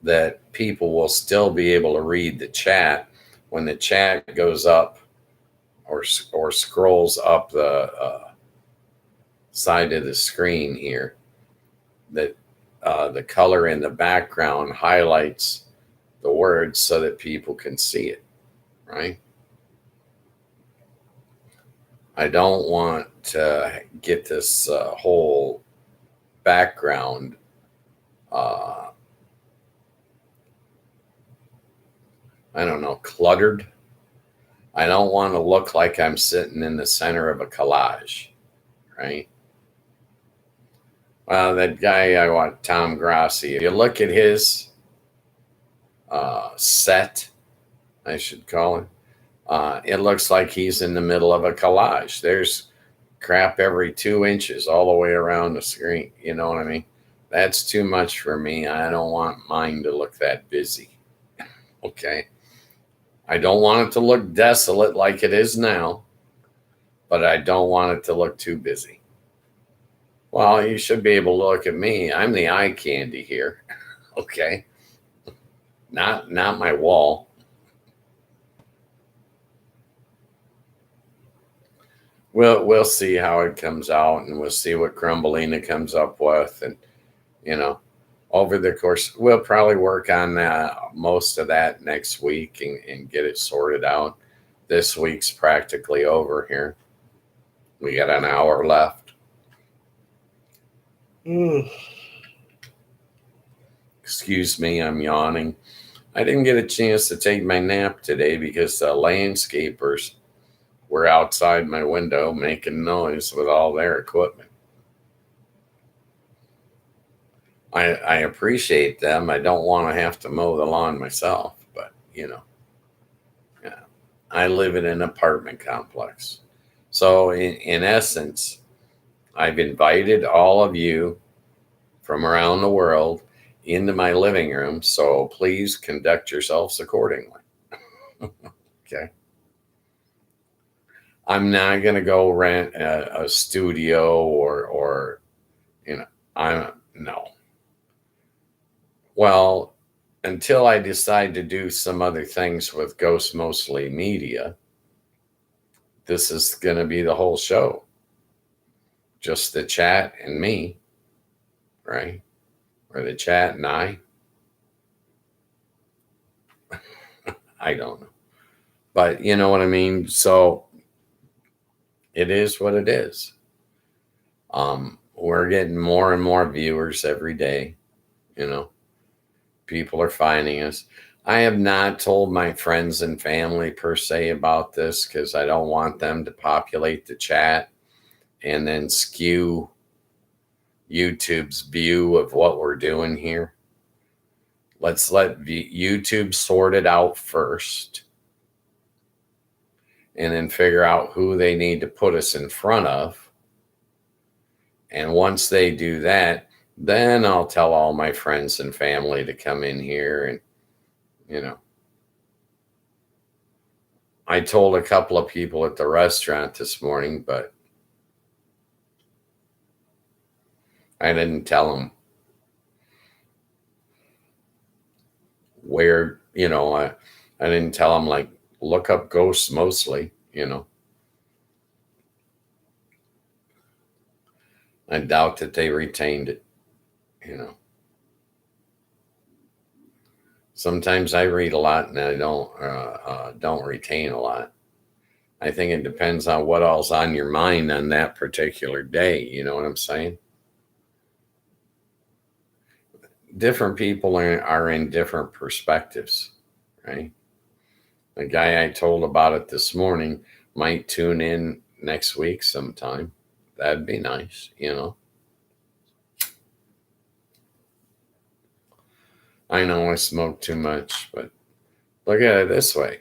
that people will still be able to read the chat when the chat goes up or scrolls up the side of the screen here. That the color in the background highlights the words so that people can see it, right? I don't want to get this whole background I don't know, cluttered. I don't want to look like I'm sitting in the center of a collage, right? Well, that guy I want, Tom Grassi, if you look at his set, I should call it, it looks like he's in the middle of a collage. There's crap every 2 inches all the way around the screen. You know what I mean? That's too much for me. I don't want mine to look that busy. Okay. I don't want it to look desolate like it is now. but I don't want it to look too busy. Well, you should be able to look at me. I'm the eye candy here. Okay. Not my wall. We'll see how it comes out, and we'll see what Crumbleina comes up with, and you know, over the course, we'll probably work on most of that next week and get it sorted out. This week's practically over here. We got an hour left. Excuse me, I'm yawning. I didn't get a chance to take my nap today because the landscapers were outside my window making noise with all their equipment. I appreciate them. I don't want to have to mow the lawn myself, but yeah, I live in an apartment complex. So in essence, I've invited all of you from around the world into my living room. So please conduct yourselves accordingly. Okay. I'm not going to go rent a studio or, I'm no. Well, until I decide to do some other things with Ghost Mostly Media, this is going to be the whole show. Just the chat and me, right? Or the chat and I. I don't know. But you know what I mean? So it is what it is. We're getting more and more viewers every day. People are finding us. I have not told my friends and family per se about this because I don't want them to populate the chat and then skew YouTube's view of what we're doing here. Let's let YouTube sort it out first and then figure out who they need to put us in front of. And once they do that, then I'll tell all my friends and family to come in here and, I told a couple of people at the restaurant this morning, but I didn't tell them where, I didn't tell them like, look up Ghosts Mostly, I doubt that they retained it, Sometimes I read a lot and I don't retain a lot. I think it depends on what all's on your mind on that particular day. You know what I'm saying? Different people are in different perspectives, right? The guy I told about it this morning might tune in next week sometime. That'd be nice, I know I smoke too much, but look at it this way,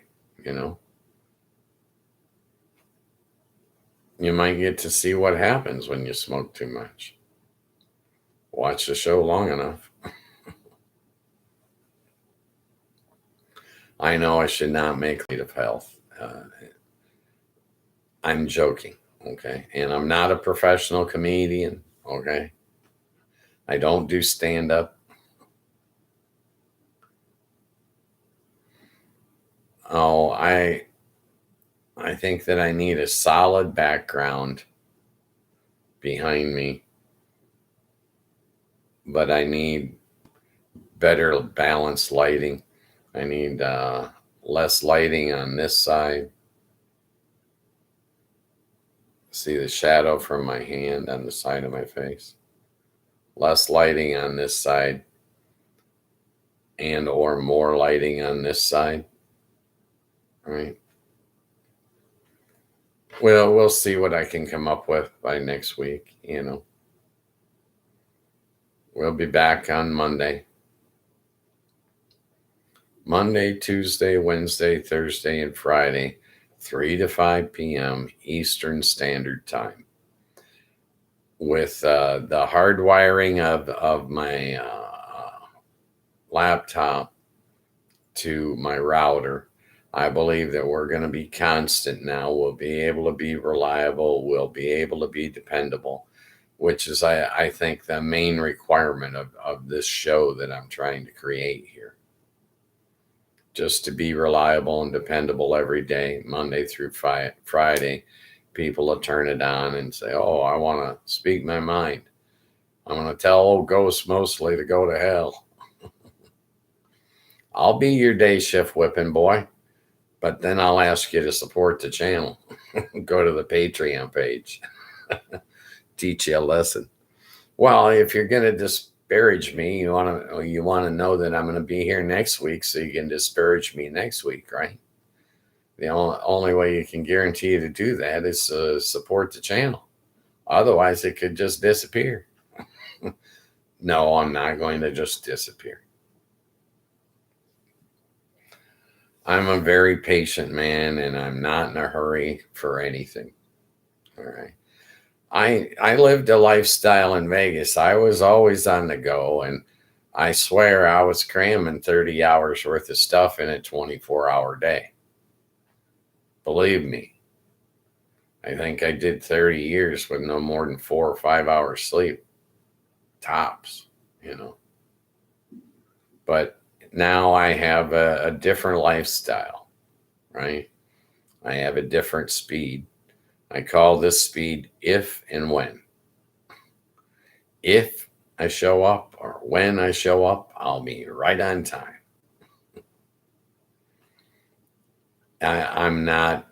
You might get to see what happens when you smoke too much. Watch the show long enough. I know I should not make light of health. I'm joking, okay? And I'm not a professional comedian, okay? I don't do stand-up. Oh, I think that I need a solid background behind me, but I need better balanced lighting. I need less lighting on this side. See the shadow from my hand on the side of my face. Less lighting on this side and or more lighting on this side. Right. Well, we'll see what I can come up with by next week, We'll be back on Monday. Monday, Tuesday, Wednesday, Thursday, and Friday, 3 to 5 p.m. Eastern Standard Time. With the hardwiring of my laptop to my router, I believe that we're going to be constant now. We'll be able to be reliable. We'll be able to be dependable, which is, I think, the main requirement of this show that I'm trying to create here. Just to be reliable and dependable every day, Monday through Friday. People will turn it on and say, oh, I want to speak my mind. I'm going to tell old ghosts mostly to go to hell. I'll be your day shift whipping boy, but then I'll ask you to support the channel. Go to the Patreon page. Teach you a lesson. Well, if you're going to disparage me, you want to know that I'm going to be here next week, so you can disparage me next week, right? The only way you can guarantee to do that is to support the channel. Otherwise, it could just disappear. No, I'm not going to just disappear. I'm a very patient man, and I'm not in a hurry for anything. All right. I lived a lifestyle in Vegas. I was always on the go, and I swear I was cramming 30 hours worth of stuff in a 24-hour day. Believe me. I think I did 30 years with no more than 4 or 5 hours sleep. Tops, But now I have a different lifestyle, right? I have a different speed. I call this speed if and when. If I show up or when I show up, I'll be right on time. I'm not,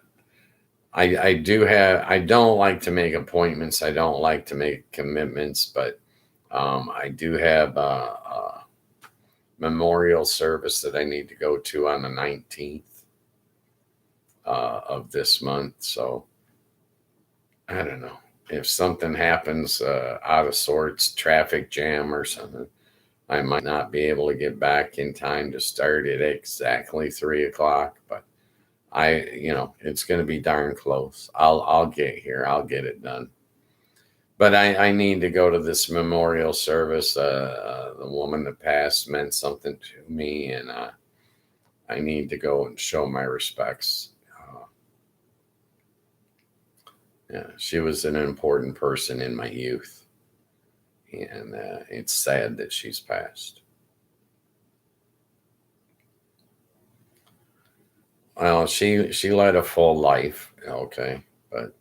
I don't like to make appointments. I don't like to make commitments, but I do have a memorial service that I need to go to on the 19th of this month. So I don't know. If something happens out of sorts, traffic jam or something, I might not be able to get back in time to start at exactly 3:00, but it's going to be darn close. I'll get here. I'll get it done. But I need to go to this memorial service. The woman that passed meant something to me, and I need to go and show my respects. Yeah, she was an important person in my youth, and it's sad that she's passed. Well, she led a full life, okay, but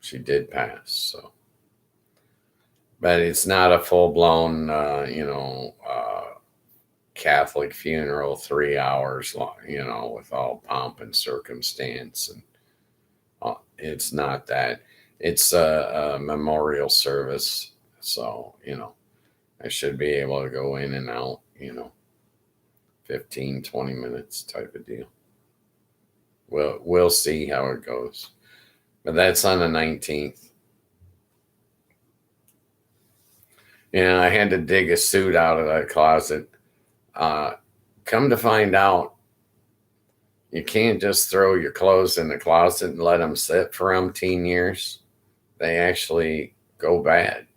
she did pass. So, but it's not a full blown, Catholic funeral, 3 hours long, with all pomp and circumstance, and it's not that. It's a memorial service, so I should be able to go in and out, 15, 20 minutes type of deal. We'll see how it goes. But that's on the 19th. I had to dig a suit out of that closet. Come to find out, you can't just throw your clothes in the closet and let them sit for umpteen years. They actually go bad.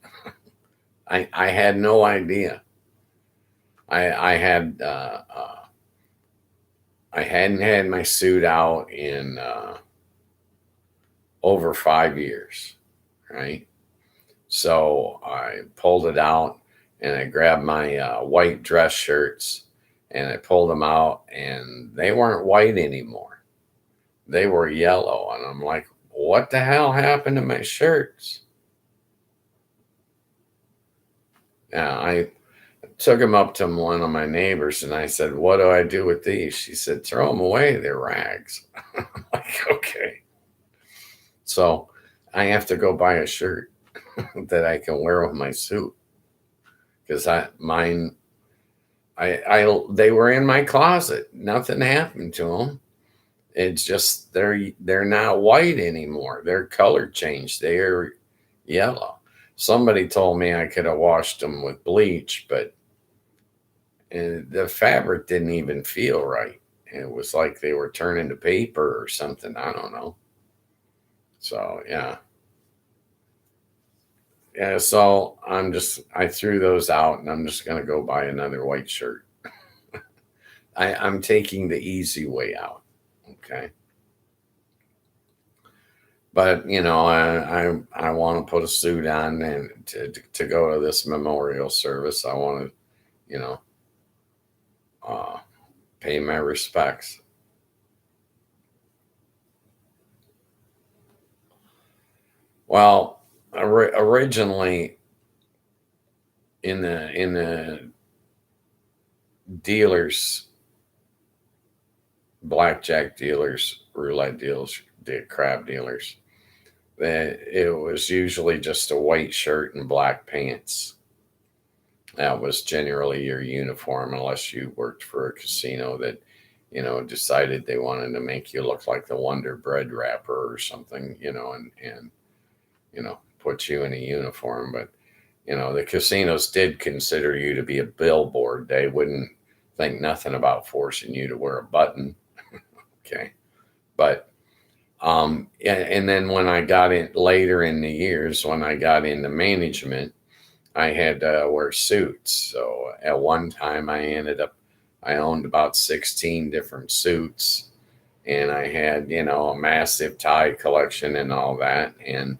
I had no idea. I hadn't had my suit out in over 5 years, right? So I pulled it out and I grabbed my white dress shirts and I pulled them out, and they weren't white anymore. They were yellow. And I'm like, what the hell happened to my shirts? I took them up to one of my neighbors and I said, what do I do with these? She said, throw them away. They're rags. I'm like, okay. So I have to go buy a shirt that I can wear with my suit, because they were in my closet. Nothing happened to them. It's just they're not white anymore. Their color changed. They are yellow. Somebody told me I could have washed them with bleach, but the fabric didn't even feel right. It was like they were turning to paper or something. I don't know. So yeah. Yeah, so I threw those out, and I'm just going to go buy another white shirt. I'm taking the easy way out. Okay. But I want to put a suit on and to go to this memorial service. I want to, you know, uh, pay my respects. Well, originally in the dealers, blackjack dealers, roulette dealers, crab dealers, that it was usually just a white shirt and black pants. That was generally your uniform, unless you worked for a casino that, decided they wanted to make you look like the Wonder Bread wrapper or something, and put you in a uniform. But, the casinos did consider you to be a billboard. They wouldn't think nothing about forcing you to wear a button. Okay. But, and then when I got in later in the years, when I got into management, I had to wear suits. So at one time, I owned about 16 different suits, and I had, a massive tie collection and all that. And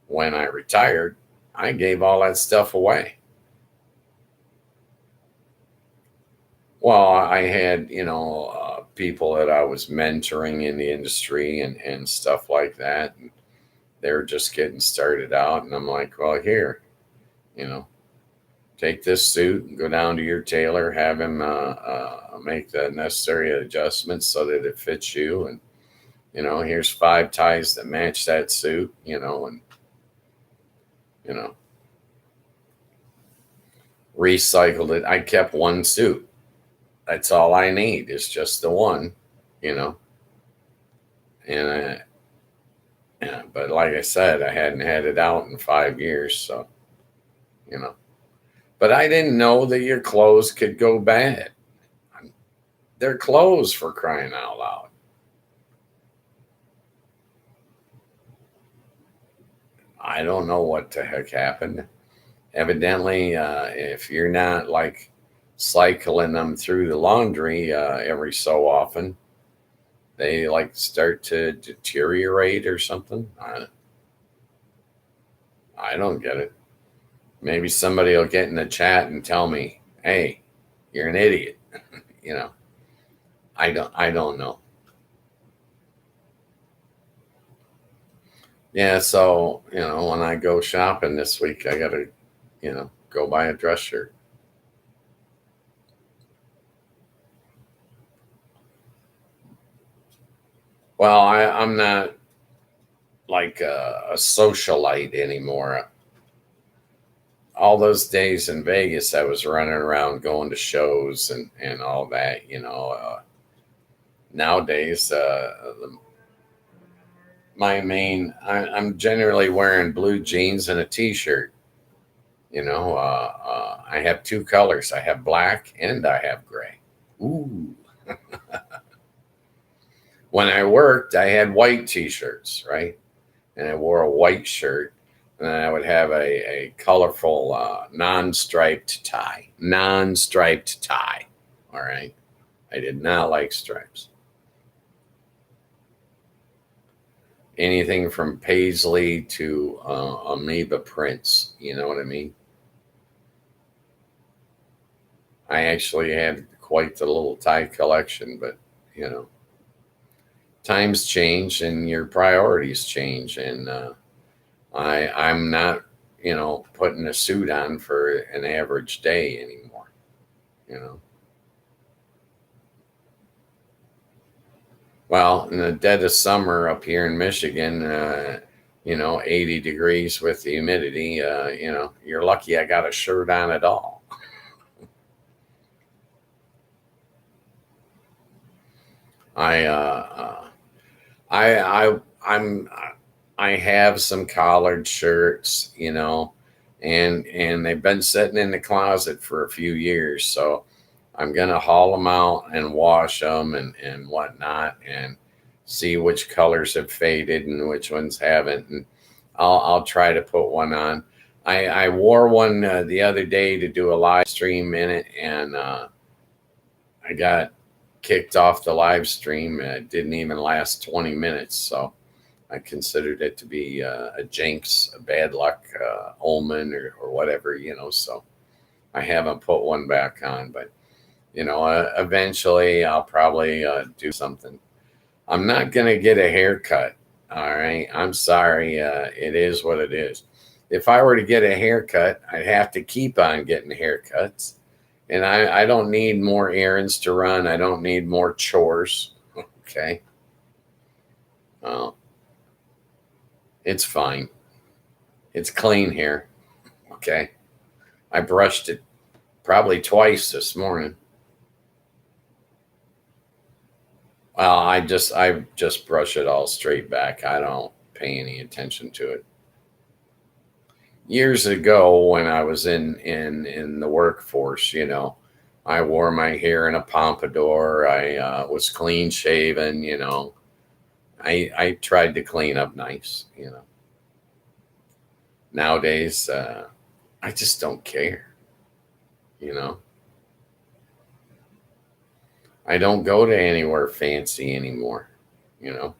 when I retired, I gave all that stuff away. Well, I had, people that I was mentoring in the industry and stuff like that. And they were just getting started out. And I'm like, well, here, you know, take this suit and go down to your tailor, have him make the necessary adjustments so that it fits you. And, here's 5 ties that match that suit, and, you know, recycled it. I kept one suit. That's all I need is just the one, you know. And yeah, but like I said, I hadn't had it out in 5 years, so you know. But I didn't know that your clothes could go bad. They're clothes, for crying out loud. I don't know what the heck happened. Evidently, if you're not like cycling them through the laundry every so often, they like start to deteriorate or something. I don't get it. Maybe somebody will get in the chat and tell me, "Hey, you're an idiot." you know, I don't know. Yeah, so when I go shopping this week, I gotta go buy a dress shirt. Well, I'm not like a socialite anymore. All those days in Vegas, I was running around going to shows and all that. Nowadays, I'm generally wearing blue jeans and a t-shirt. I have 2 colors. I have black and I have gray. Ooh. When I worked, I had white t-shirts, right? And I wore a white shirt, and then I would have a colorful non-striped tie. Non-striped tie. All right. I did not like stripes. Anything from paisley to amoeba prints. You know what I mean? I actually had quite the little tie collection, but times change and your priorities change, and I'm not putting a suit on for an average day anymore. You know. Well, in the dead of summer up here in Michigan, 80 degrees with the humidity, you're lucky I got a shirt on at all. I, I'm, I have some collared shirts, and they've been sitting in the closet for a few years. So I'm gonna haul them out and wash them and whatnot, and see which colors have faded and which ones haven't, and I'll try to put one on. I wore one the other day to do a live stream in it, and I got kicked off the live stream. It didn't even last 20 minutes. So I considered it to be a jinx, a bad luck, omen, or whatever, So I haven't put one back on, but eventually I'll probably do something. I'm not going to get a haircut. All right. I'm sorry. It is what it is. If I were to get a haircut, I'd have to keep on getting haircuts. And I don't need more errands to run. I don't need more chores. Okay. Well, it's fine. It's clean here. Okay. I brushed it probably twice this morning. Well, I just brush it all straight back. I don't pay any attention to it. Years ago, when I was in the workforce, I wore my hair in a pompadour. I was clean shaven. I tried to clean up nice. Nowadays, I just don't care. I don't go to anywhere fancy anymore. You know,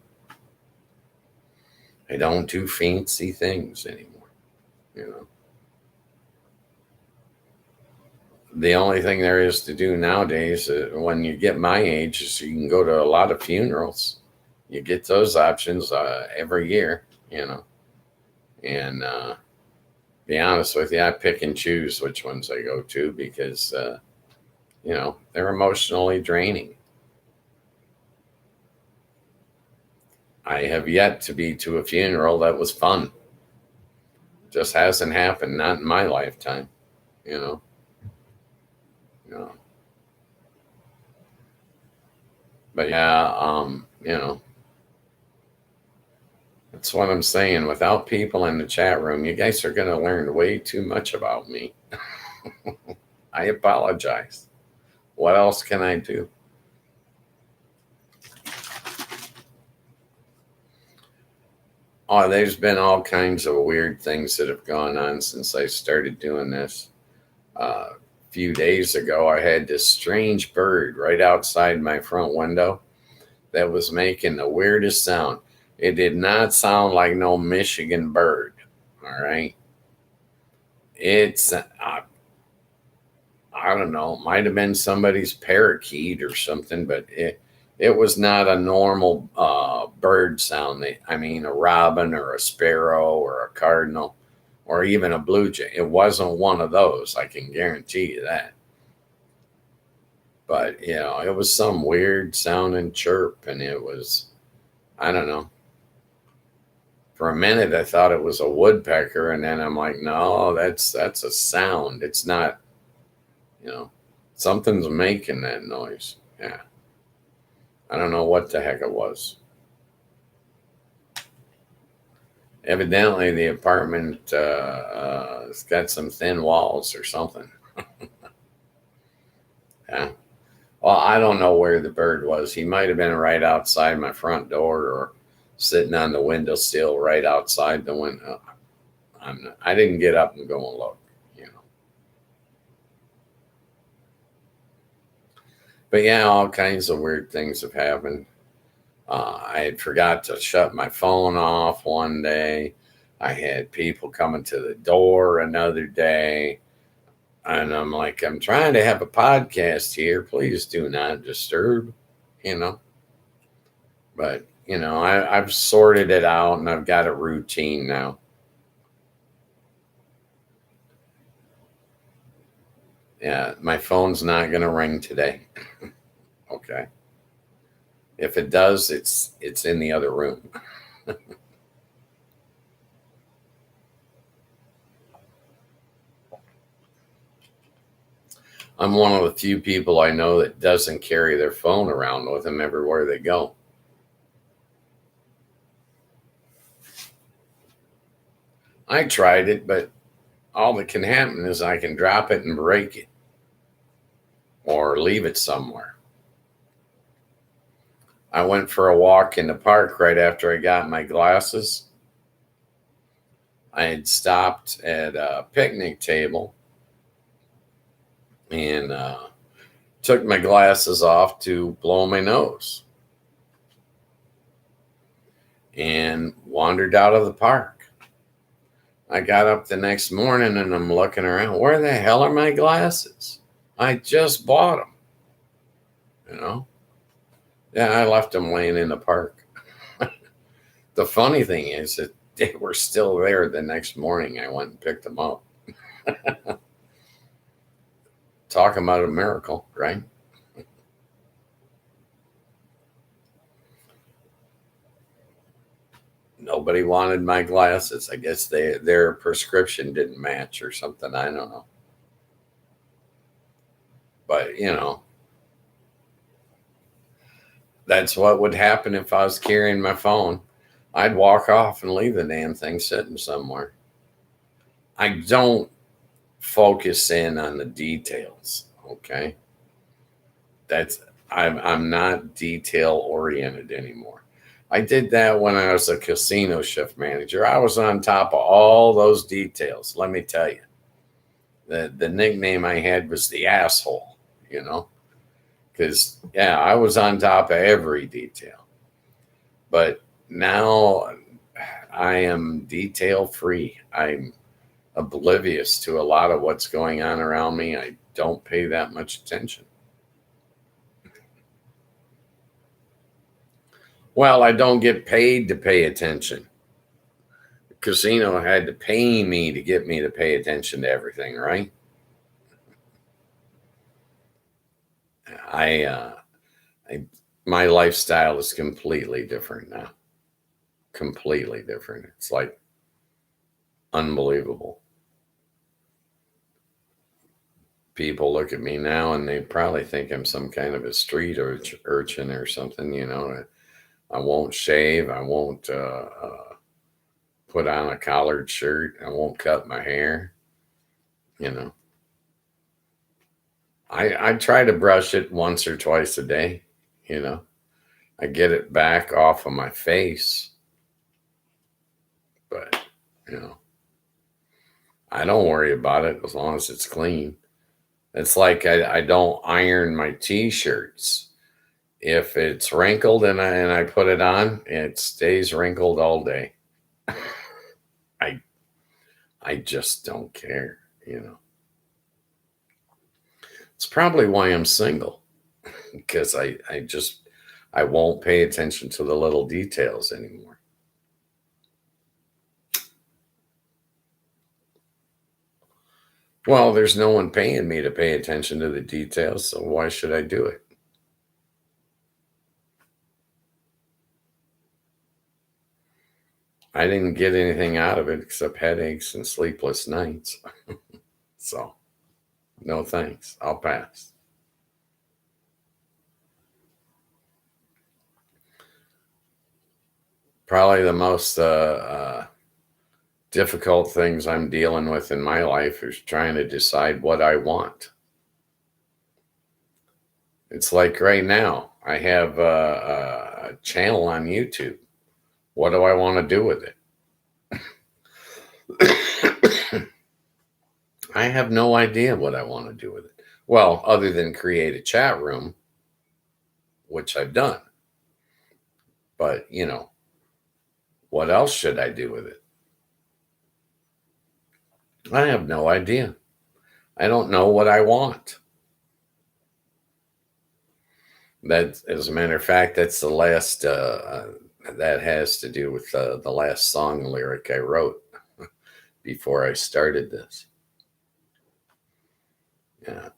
I don't do fancy things anymore. You know, the only thing there is to do nowadays, when you get my age, is you can go to a lot of funerals. You get those options every year. And be honest with you, I pick and choose which ones I go to because they're emotionally draining. I have yet to be to a funeral that was fun. Just hasn't happened, not in my lifetime. you know you know but yeah, that's what I'm saying. Without people in the chat room, you guys are going to learn way too much about me. I apologize. What else can I do? Oh, there's been all kinds of weird things that have gone on since I started doing this. A few days ago, I had this strange bird right outside my front window that was making the weirdest sound. It did not sound like no Michigan bird. All right. I don't know, might have been somebody's parakeet or something, but it was not a normal bird sound. I mean, a robin or a sparrow or a cardinal or even a blue jay. It wasn't one of those. I can guarantee you that. But, it was some weird sounding chirp, and it was, I don't know. For a minute, I thought it was a woodpecker, and then I'm like, no, that's a sound. It's not, something's making that noise. Yeah. I don't know what the heck it was. Evidently, the apartment has got some thin walls or something. Yeah. Well, I don't know where the bird was. He might have been right outside my front door or sitting on the windowsill right outside the window. I didn't get up and go and look. But yeah, all kinds of weird things have happened. I had forgot to shut my phone off one day. I had people coming to the door another day. And I'm like, I'm trying to have a podcast here. Please do not disturb, you know. But, I've sorted it out and I've got a routine now. Yeah, my phone's not going to ring today. Okay. If it does, it's in the other room. I'm one of the few people I know that doesn't carry their phone around with them everywhere they go. I tried it, but all that can happen is I can drop it and break it or leave it somewhere. I went for a walk in the park right after I got my glasses. I had stopped at a picnic table and Took my glasses off to blow my nose and wandered out of the park. I got up the next morning and I'm looking around. Where the hell are my glasses? I just bought them, you know? Yeah, I left them laying in the park. The funny thing is that they were still there the next morning. I went and picked them up. Talking about a miracle, right? Nobody wanted my glasses. I guess their prescription didn't match or something. I don't know. But, that's what would happen if I was carrying my phone. I'd walk off and leave the damn thing sitting somewhere. I don't focus in on the details, okay? That's I'm not detail oriented anymore. I did that when I was a casino shift manager. I was on top of all those details. Let me tell you, the nickname I had was the asshole. Because I was on top of every detail. But now I am detail free. I'm oblivious to a lot of what's going on around me. I don't pay that much attention. Well, I don't get paid to pay attention. The casino had to pay me to get me to pay attention to everything, right? I my lifestyle is completely different now. Completely different. It's like unbelievable. People look at me now and they probably think I'm some kind of a street urchin or something. I won't shave. I won't put on a collared shirt. I won't cut my hair. You know, I try to brush it once or twice a day. You know, I get it back off of my face, but you know, I don't worry about it as long as it's clean. It's like I don't iron my t-shirts. If it's wrinkled and I put it on, it stays wrinkled all day. I I just don't care. It's probably why I'm single because I won't pay attention to the little details anymore. Well, there's no one paying me to pay attention to the details, so why should I do it? I didn't get anything out of it except headaches and sleepless nights. So, no thanks. I'll pass. Probably the most difficult things I'm dealing with in my life is trying to decide what I want. It's like right now, I have a channel on YouTube. What do I want to do with it? I have no idea what I want to do with it. Well, other than create a chat room, which I've done. But, what else should I do with it? I have no idea. I don't know what I want. That, as a matter of fact, that's the last, that has to do with the last song lyric I wrote before I started this. Yeah.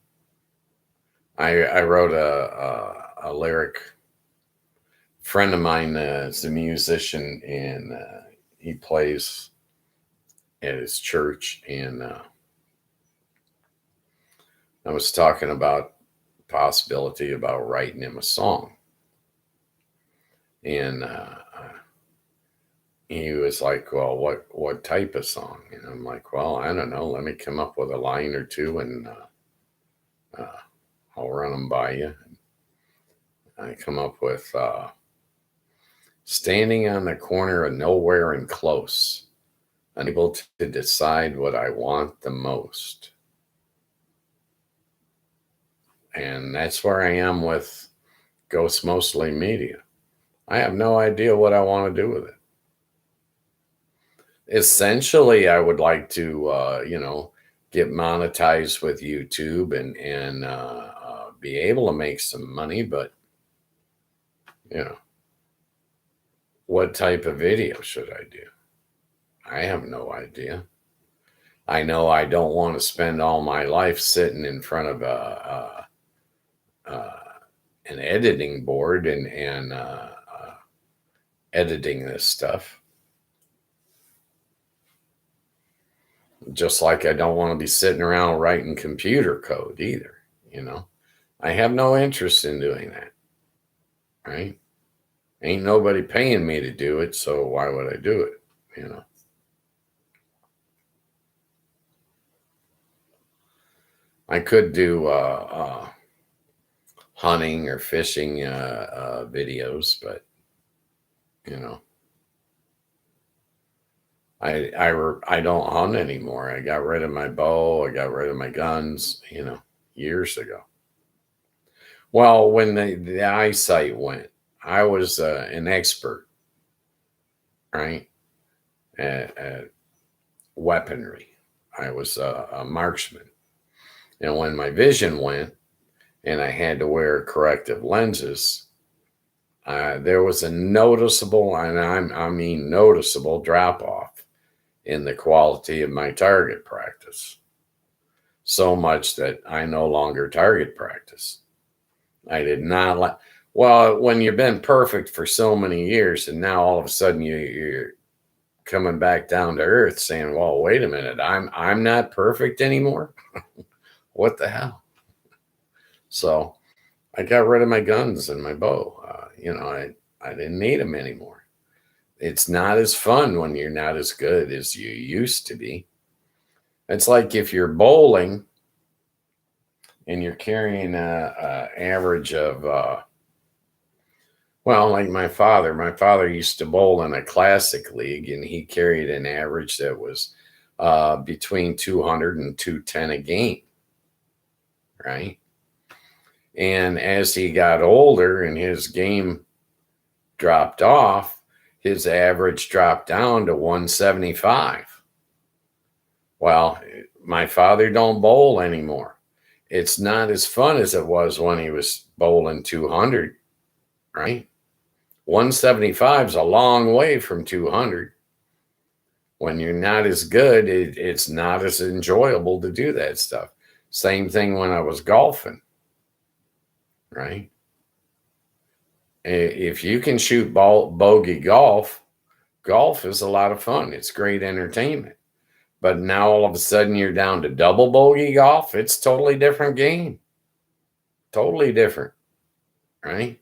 I wrote a lyric. A friend of mine is a musician and he plays at his church. And I was talking about possibility about writing him a song. And he was like, well, what type of song? And I'm like, well, I don't know. Let me come up with a line or two and I'll run them by you. I come up with standing on the corner of nowhere and close, unable to decide what I want the most. And that's where I am with Ghost Mostly Media. I have no idea what I want to do with it. Essentially, I would like to, get monetized with YouTube and be able to make some money. But you know, what type of video should I do? I have no idea. I know I don't want to spend all my life sitting in front of uh, an editing board and editing this stuff. Just like I don't want to be sitting around writing computer code either. You know, I have no interest in doing that. Right? Ain't nobody paying me to do it, so why would I do it? You know. I could do hunting or fishing videos, but you know, I don't hunt anymore. I got rid of my bow. I got rid of my guns. Years ago. Well, when the eyesight went, I was an expert, right, at weaponry. I was a marksman, and when my vision went, and I had to wear corrective lenses, there was a noticeable, and I mean noticeable, drop off in the quality of my target practice. So much that I no longer target practice. I did not like. Well, when you've been perfect for so many years, and now all of a sudden you're coming back down to earth, saying, "Well, wait a minute, I'm not perfect anymore." What the hell? So I got rid of my guns and my bow. I didn't need them anymore. It's not as fun when you're not as good as you used to be. It's like if you're bowling and you're carrying a average of, well, like my father. My father used to bowl in a classic league, and he carried an average that was between 200 and 210 a game, right? And as he got older and his game dropped off, his average dropped down to 175. Well, my father don't bowl anymore. It's not as fun as it was when he was bowling 200, right? 175 is a long way from 200. When you're not as good, it's not as enjoyable to do that stuff. Same thing when I was golfing, right? If you can shoot bogey golf is a lot of fun. It's great entertainment. But now all of a sudden you're down to double bogey golf. It's totally different game. Totally different, right?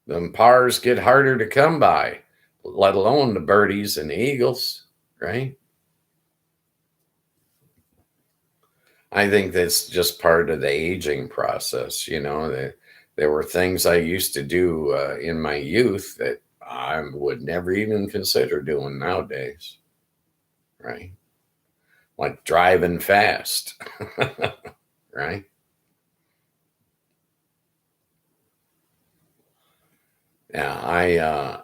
The pars get harder to come by, let alone the birdies and the eagles, right? I think that's just part of the aging process. There were things I used to do in my youth that I would never even consider doing nowadays, right? Like driving fast, right? Yeah,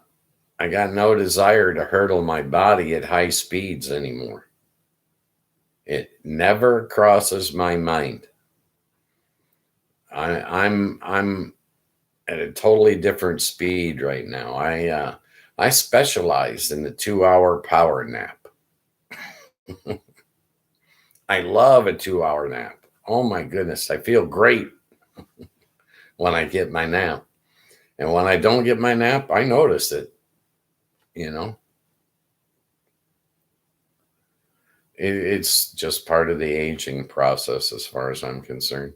I got no desire to hurdle my body at high speeds anymore. It never crosses my mind. I'm at a totally different speed right now. I specialize in the 2 hour power nap. I love a 2 hour nap. Oh my goodness, I feel great when I get my nap. And when I don't get my nap, I notice it, you know. It's just part of the aging process as far as I'm concerned.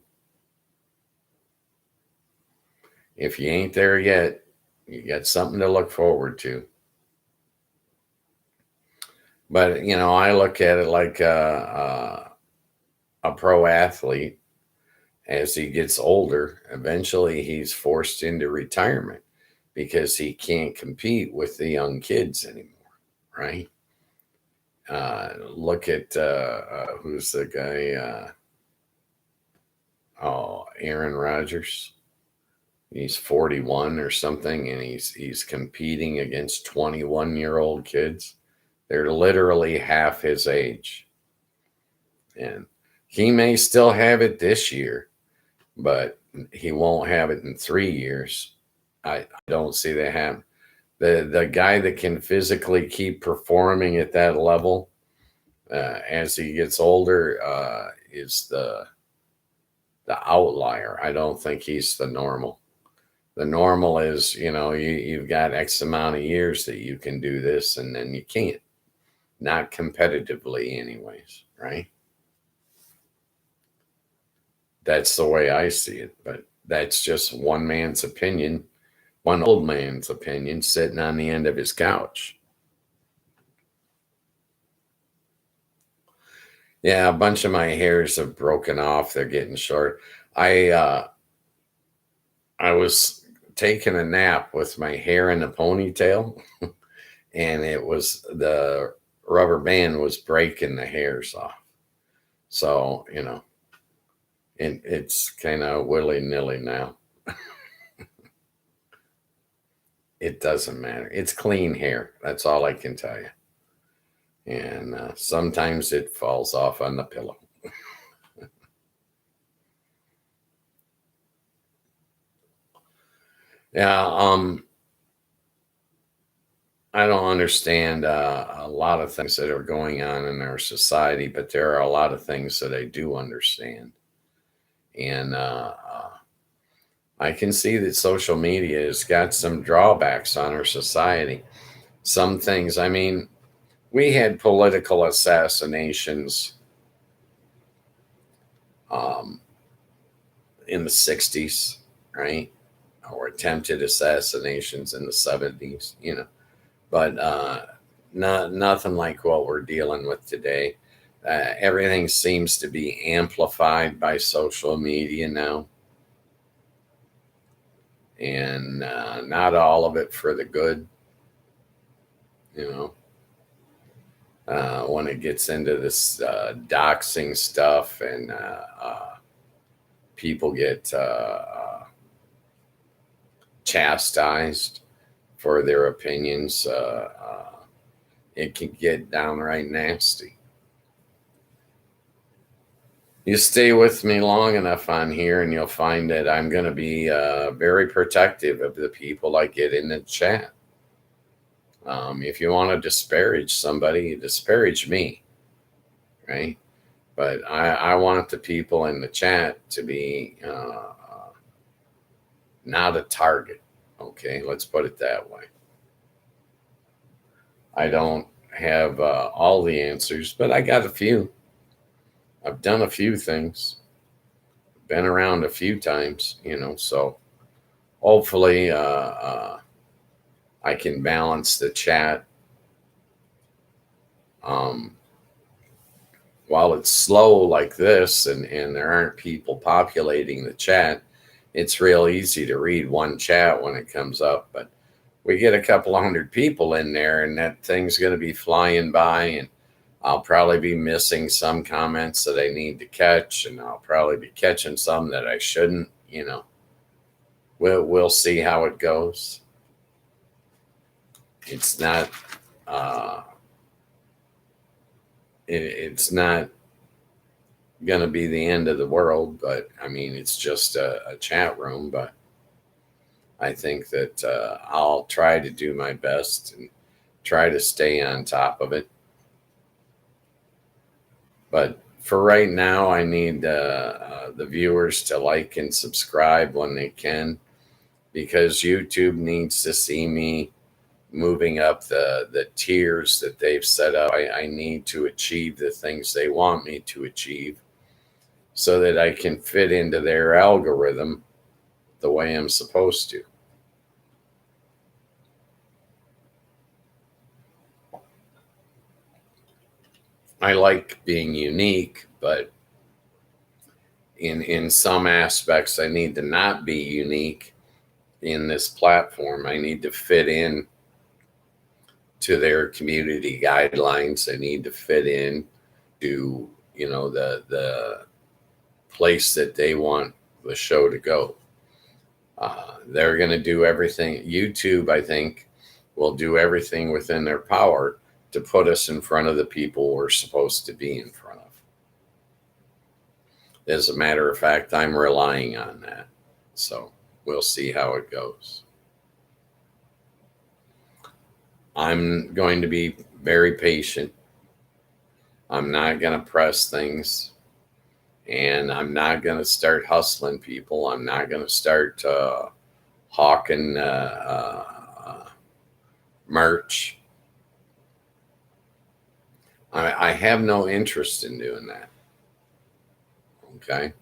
If you ain't there yet, you got something to look forward to. But, I look at it like a pro athlete. As he gets older, eventually he's forced into retirement because he can't compete with the young kids anymore, right? Look at who's the guy? Aaron Rodgers. He's 41 or something, and he's competing against 21-year-old kids. They're literally half his age. And he may still have it this year, but he won't have it in 3 years. I don't see that happen. The guy that can physically keep performing at that level as he gets older is the outlier. I don't think he's the normal. The normal is, you've got X amount of years that you can do this, and then you can't. Not competitively, anyways, right? That's the way I see it, but that's just one man's opinion, one old man's opinion sitting on the end of his couch. Yeah, a bunch of my hairs have broken off. They're getting short. I was taking a nap with my hair in a ponytail, and it was the rubber band was breaking the hairs off. So, it's kind of willy-nilly now. It doesn't matter. It's clean hair. That's all I can tell you. And sometimes it falls off on the pillow. Yeah, I don't understand a lot of things that are going on in our society, but there are a lot of things that I do understand. And I can see that social media has got some drawbacks on our society. Some things, I mean, we had political assassinations in the 60s, right? Or attempted assassinations in the 70s, but nothing like what we're dealing with today. Everything seems to be amplified by social media now, and not all of it for the good. When it gets into this doxing stuff, and people get chastised for their opinions, it can get downright nasty. You stay with me long enough on here, and you'll find that I'm going to be very protective of the people I get in the chat. If you want to disparage somebody, disparage me, right? But I want the people in the chat to be not a target. Okay, let's put it that way. I don't have all the answers, but I got a few. I've done a few things, been around a few times, so hopefully I can balance the chat. While it's slow like this, and there aren't people populating the chat, it's real easy to read one chat when it comes up. But we get a couple hundred people in there, and that thing's going to be flying by, and I'll probably be missing some comments that I need to catch, and I'll probably be catching some that I shouldn't. We'll see how it goes. It's not it's not going to be the end of the world, but I mean, it's just a chat room. But I think that I'll try to do my best and try to stay on top of it. But for right now, I need the viewers to like and subscribe when they can, because YouTube needs to see me moving up the tiers that they've set up. I need to achieve the things they want me to achieve so that I can fit into their algorithm the way I'm supposed to. I like being unique, but in some aspects, I need to not be unique in this platform. I need to fit in to their community guidelines. I need to fit in to, the place that they want the show to go. They're going to do everything. YouTube, I think, will do everything within their power to put us in front of the people we're supposed to be in front of. As a matter of fact, I'm relying on that. So we'll see how it goes. I'm going to be very patient. I'm not going to press things. And I'm not going to start hustling people. I'm not going to start hawking merch. I have no interest in doing that. Okay.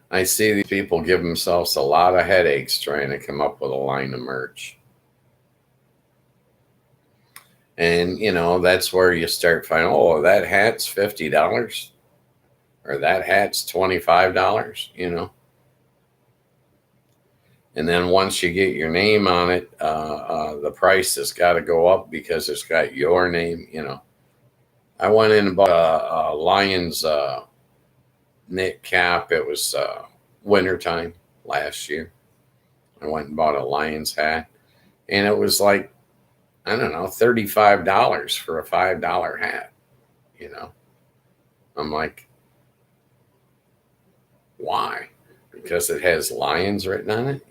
I see these people give themselves a lot of headaches trying to come up with a line of merch. And, that's where you start finding, oh, that hat's $50 or that hat's $25, And then once you get your name on it, the price has got to go up because it's got your name, I went in and bought a Lions knit cap. It was wintertime last year. I went and bought a Lions hat. And it was like, I don't know, $35 for a $5 hat, I'm like, why? Because it has Lions written on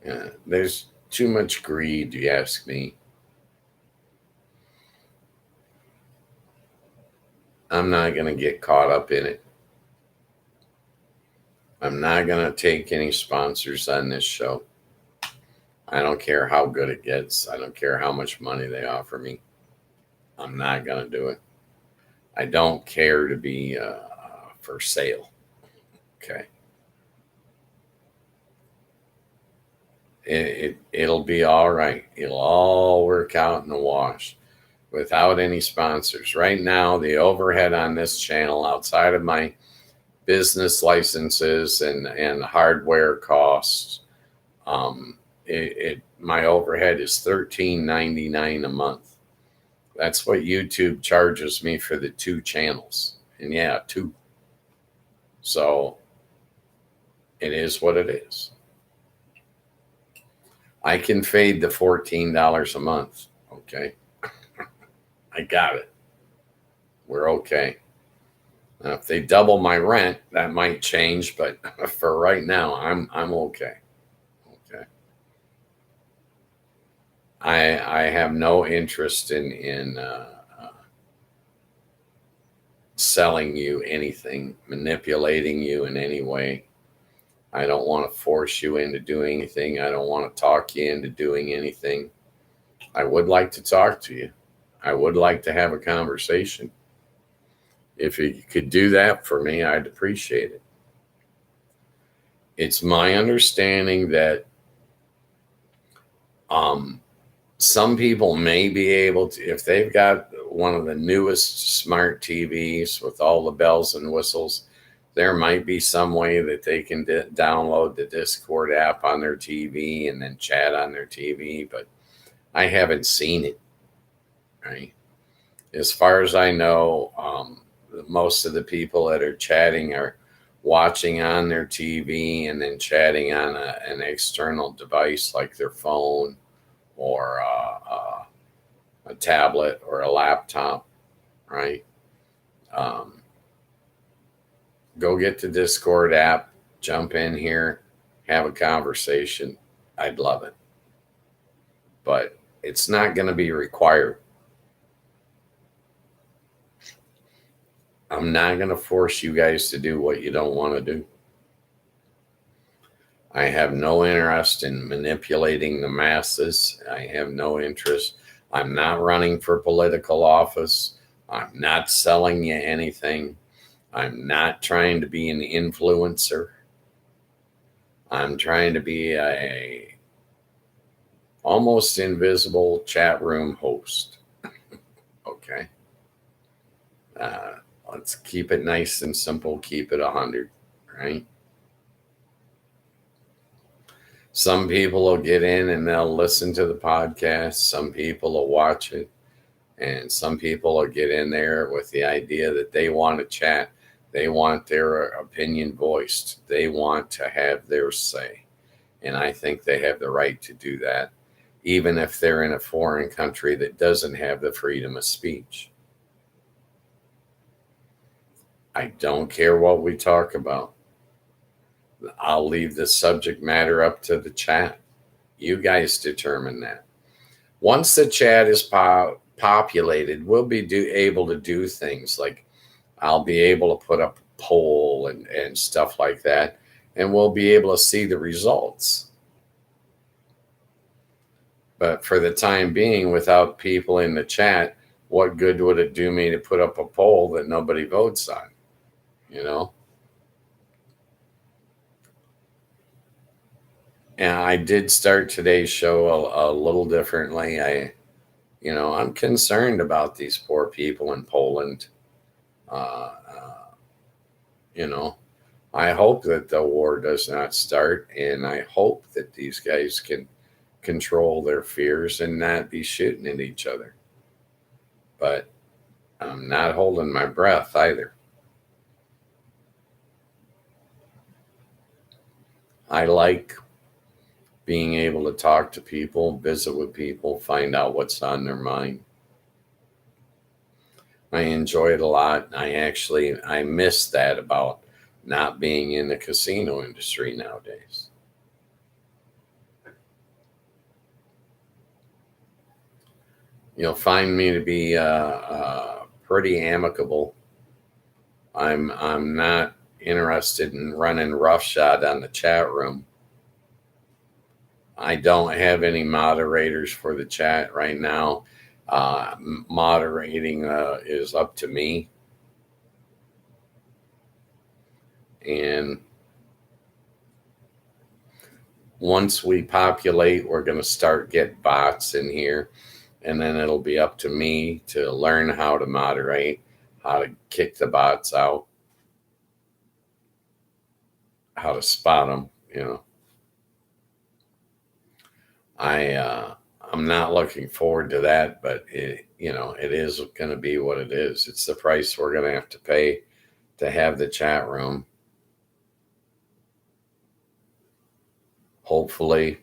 it, there's too much greed, you ask me. I'm not going to get caught up in it. I'm not going to take any sponsors on this show. I don't care how good it gets. I don't care how much money they offer me. I'm not going to do it. I don't care to be for sale. Okay. It'll be all right. It'll all work out in the wash without any sponsors. Right now, the overhead on this channel outside of my business licenses and hardware costs, my overhead is $13.99 a month. That's what YouTube charges me for the 2 channels. And yeah, 2. So it is what it is. I can fade the $14 a month. Okay. I got it. We're okay. Now, if they double my rent, that might change, but for right now, I'm okay. Okay. I have no interest in selling you anything, manipulating you in any way. I don't want to force you into doing anything. I don't want to talk you into doing anything. I would like to talk to you. I would like to have a conversation. If you could do that for me, I'd appreciate it. It's my understanding that some people may be able to, if they've got one of the newest smart TVs with all the bells and whistles, there might be some way that they can download the Discord app on their TV and then chat on their TV, but I haven't seen it, right? As far as I know, most of the people that are chatting are watching on their TV and then chatting on an external device like their phone or a tablet or a laptop, right? Go get the Discord app, jump in here, have a conversation. I'd love it. But it's not going to be required. I'm not going to force you guys to do what you don't want to do. I have no interest in manipulating the masses. I have no interest. I'm not running for political office. I'm not selling you anything. I'm not trying to be an influencer. I'm trying to be a almost invisible chat room host. Okay. Let's keep it nice and simple. Keep it 100, right? Some people will get in and they'll listen to the podcast. Some people will watch it. And some people will get in there with the idea that they want to chat. They want their opinion voiced. They want to have their say. And I think they have the right to do that, even if they're in a foreign country that doesn't have the freedom of speech. I don't care what we talk about. I'll leave the subject matter up to the chat. You guys determine that. Once the chat is populated, we'll be able to do things like I'll be able to put up a poll and stuff like that, and we'll be able to see the results. But for the time being, without people in the chat, what good would it do me to put up a poll that nobody votes on? You know? And I did start today's show a little differently. I'm concerned about these poor people in Poland. Uh, uh, you know, I hope that the war does not start, and I hope that these guys can control their fears and not be shooting at each other. But I'm not holding my breath either. I like being able to talk to people, visit with people, find out what's on their mind. I enjoy it a lot. I miss that about not being in the casino industry nowadays. You'll find me to be pretty amicable. I'm not interested in running roughshod on the chat room. I don't have any moderators for the chat right now. Moderating is up to me. And once we populate, we're going to start get bots in here. And then it'll be up to me to learn how to moderate, how to kick the bots out, how to spot them, I'm not looking forward to that, but it is going to be what it is. It's the price we're going to have to pay to have the chat room. Hopefully,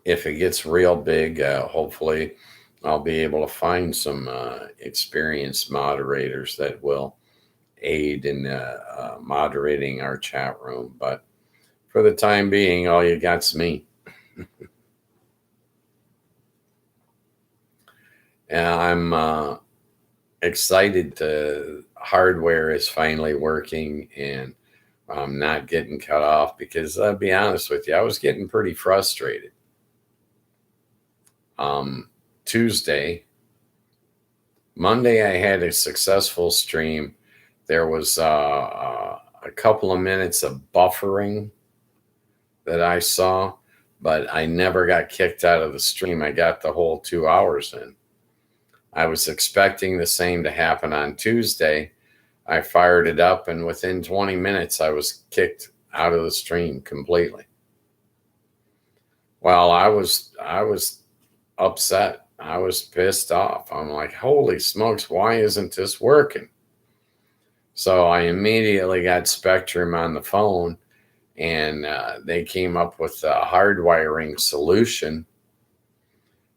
if it gets real big, hopefully I'll be able to find some experienced moderators that will aid in moderating our chat room. But for the time being, all you got's me. And I'm excited hardware is finally working and I'm not getting cut off, because I'll be honest with you, I was getting pretty frustrated. Monday, I had a successful stream. There was a couple of minutes of buffering that I saw, but I never got kicked out of the stream. I got the whole 2 hours in. I was expecting the same to happen on Tuesday. I fired it up, and within 20 minutes, I was kicked out of the stream completely. Well, I was upset. I was pissed off. I'm like, holy smokes, why isn't this working? So I immediately got Spectrum on the phone, and they came up with a hardwiring solution.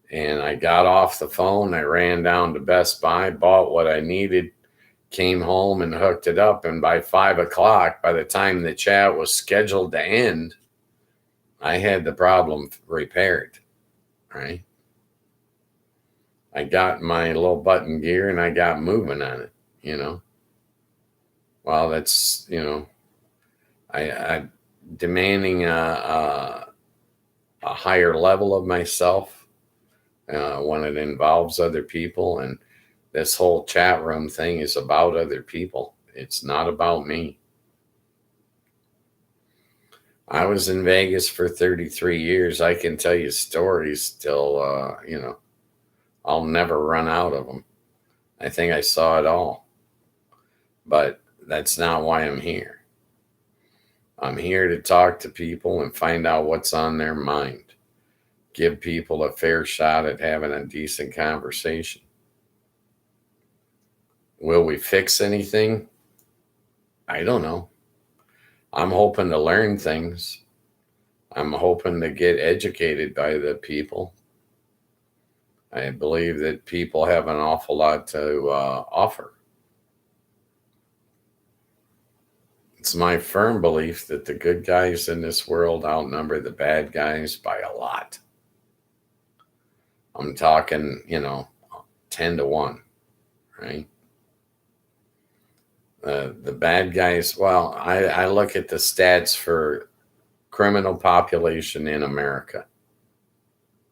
And I got off the phone. I ran down to Best Buy, bought what I needed, came home and hooked it up. And by 5 o'clock, by the time the chat was scheduled to end, I had the problem repaired, right? I got my little button gear and I got moving on it, Well, that's, I demanding a higher level of myself when it involves other people. And this whole chat room thing is about other people. It's not about me. I was in Vegas for 33 years. I can tell you stories till, I'll never run out of them. I think I saw it all. But that's not why I'm here. I'm here to talk to people and find out what's on their mind. give people a fair shot at having a decent conversation. Will we fix anything? I don't know. I'm hoping to learn things. I'm hoping to get educated by the people. I believe that people have an awful lot to offer. It's my firm belief that the good guys in this world outnumber the bad guys by a lot. I'm talking, 10 to 1, right? The bad guys, well, I look at the stats for criminal population in America,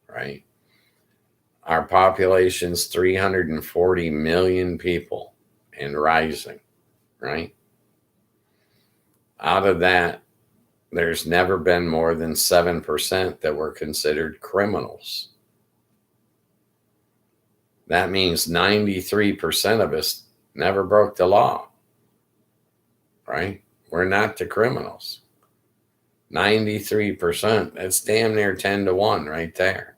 right? Our population's 340 million people and rising, right? Out of that, there's never been more than 7% that were considered criminals. That means 93% of us never broke the law, right? We're not the criminals. 93%, that's damn near 10 to 1 right there.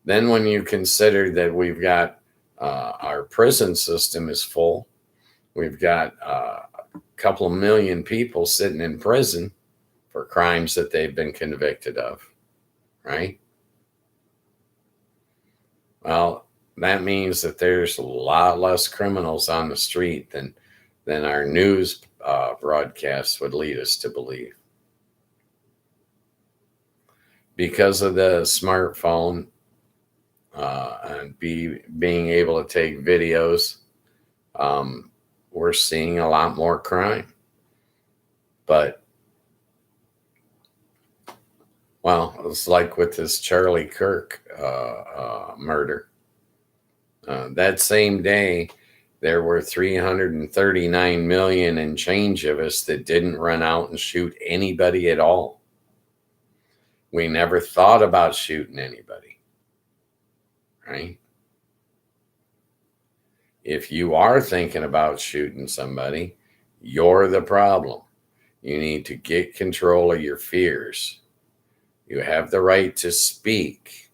Then when you consider that we've got our prison system is full, we've got a couple of million people sitting in prison for crimes that they've been convicted of, right? Well, that means that there's a lot less criminals on the street than our news broadcasts would lead us to believe. Because of the smartphone and being able to take videos, we're seeing a lot more crime. But, well, it's like with this Charlie Kirk murder. That same day, there were 339 million and change of us that didn't run out and shoot anybody at all. We never thought about shooting anybody, right? If you are thinking about shooting somebody, you're the problem. You need to get control of your fears. You have the right to speak.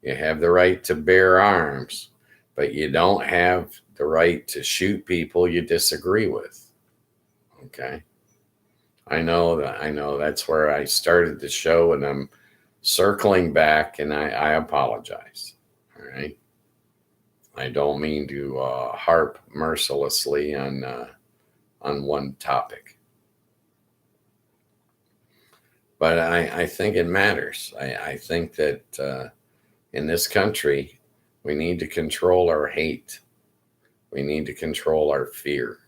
You have the right to bear arms, but you don't have the right to shoot people you disagree with. Okay? I know that's where I started the show, and I'm circling back, and I apologize. All right? I don't mean to harp mercilessly on one topic, but I think it matters. I think that in this country, we need to control our hate. We need to control our fear.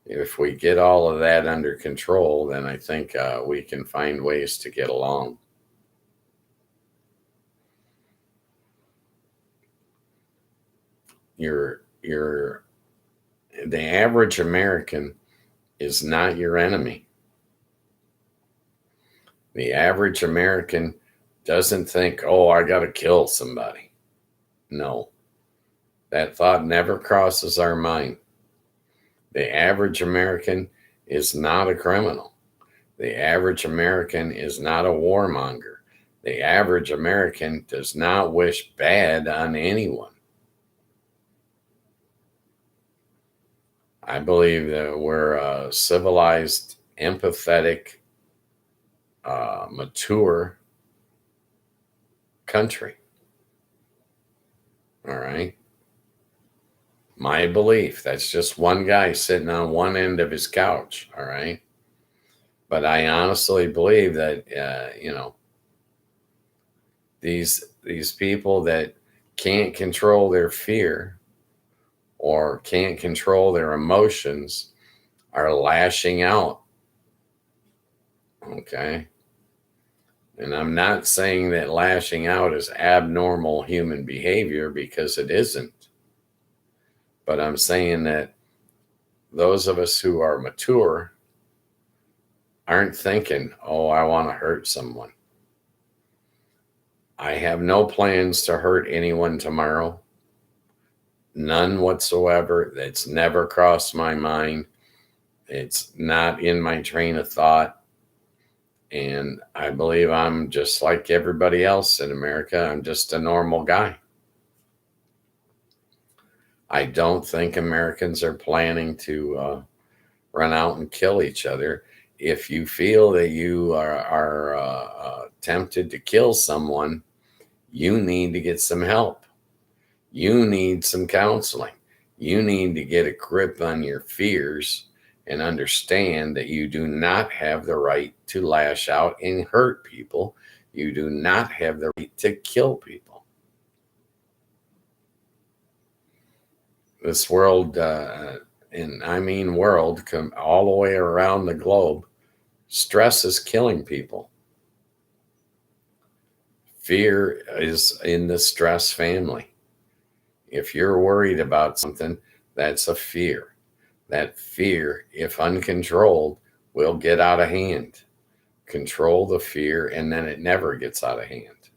If we get all of that under control, then I think we can find ways to get along. The average American is not your enemy. The average American doesn't think, oh, I got to kill somebody. No, that thought never crosses our mind. The average American is not a criminal. The average American is not a warmonger. The average American does not wish bad on anyone. I believe that we're a civilized, empathetic, mature country. All right. My belief. That's just one guy sitting on one end of his couch. All right. But I honestly believe that, these people that can't control their fear or can't control their emotions are lashing out. Okay. And I'm not saying that lashing out is abnormal human behavior, because it isn't. But I'm saying that those of us who are mature aren't thinking, oh, I want to hurt someone. I have no plans to hurt anyone tomorrow. None whatsoever. That's never crossed my mind. It's not in my train of thought. And I believe I'm just like everybody else in America. I'm just a normal guy. I don't think Americans are planning to run out and kill each other. If you feel that you are tempted to kill someone, you need to get some help. You need some counseling. You need to get a grip on your fears and understand that you do not have the right to lash out and hurt people. You do not have the right to kill people. This world, and I mean world, all the way around the globe, stress is killing people. Fear is in the stress family. If you're worried about something, that's a fear. That fear, if uncontrolled, will get out of hand. Control the fear, and then it never gets out of hand.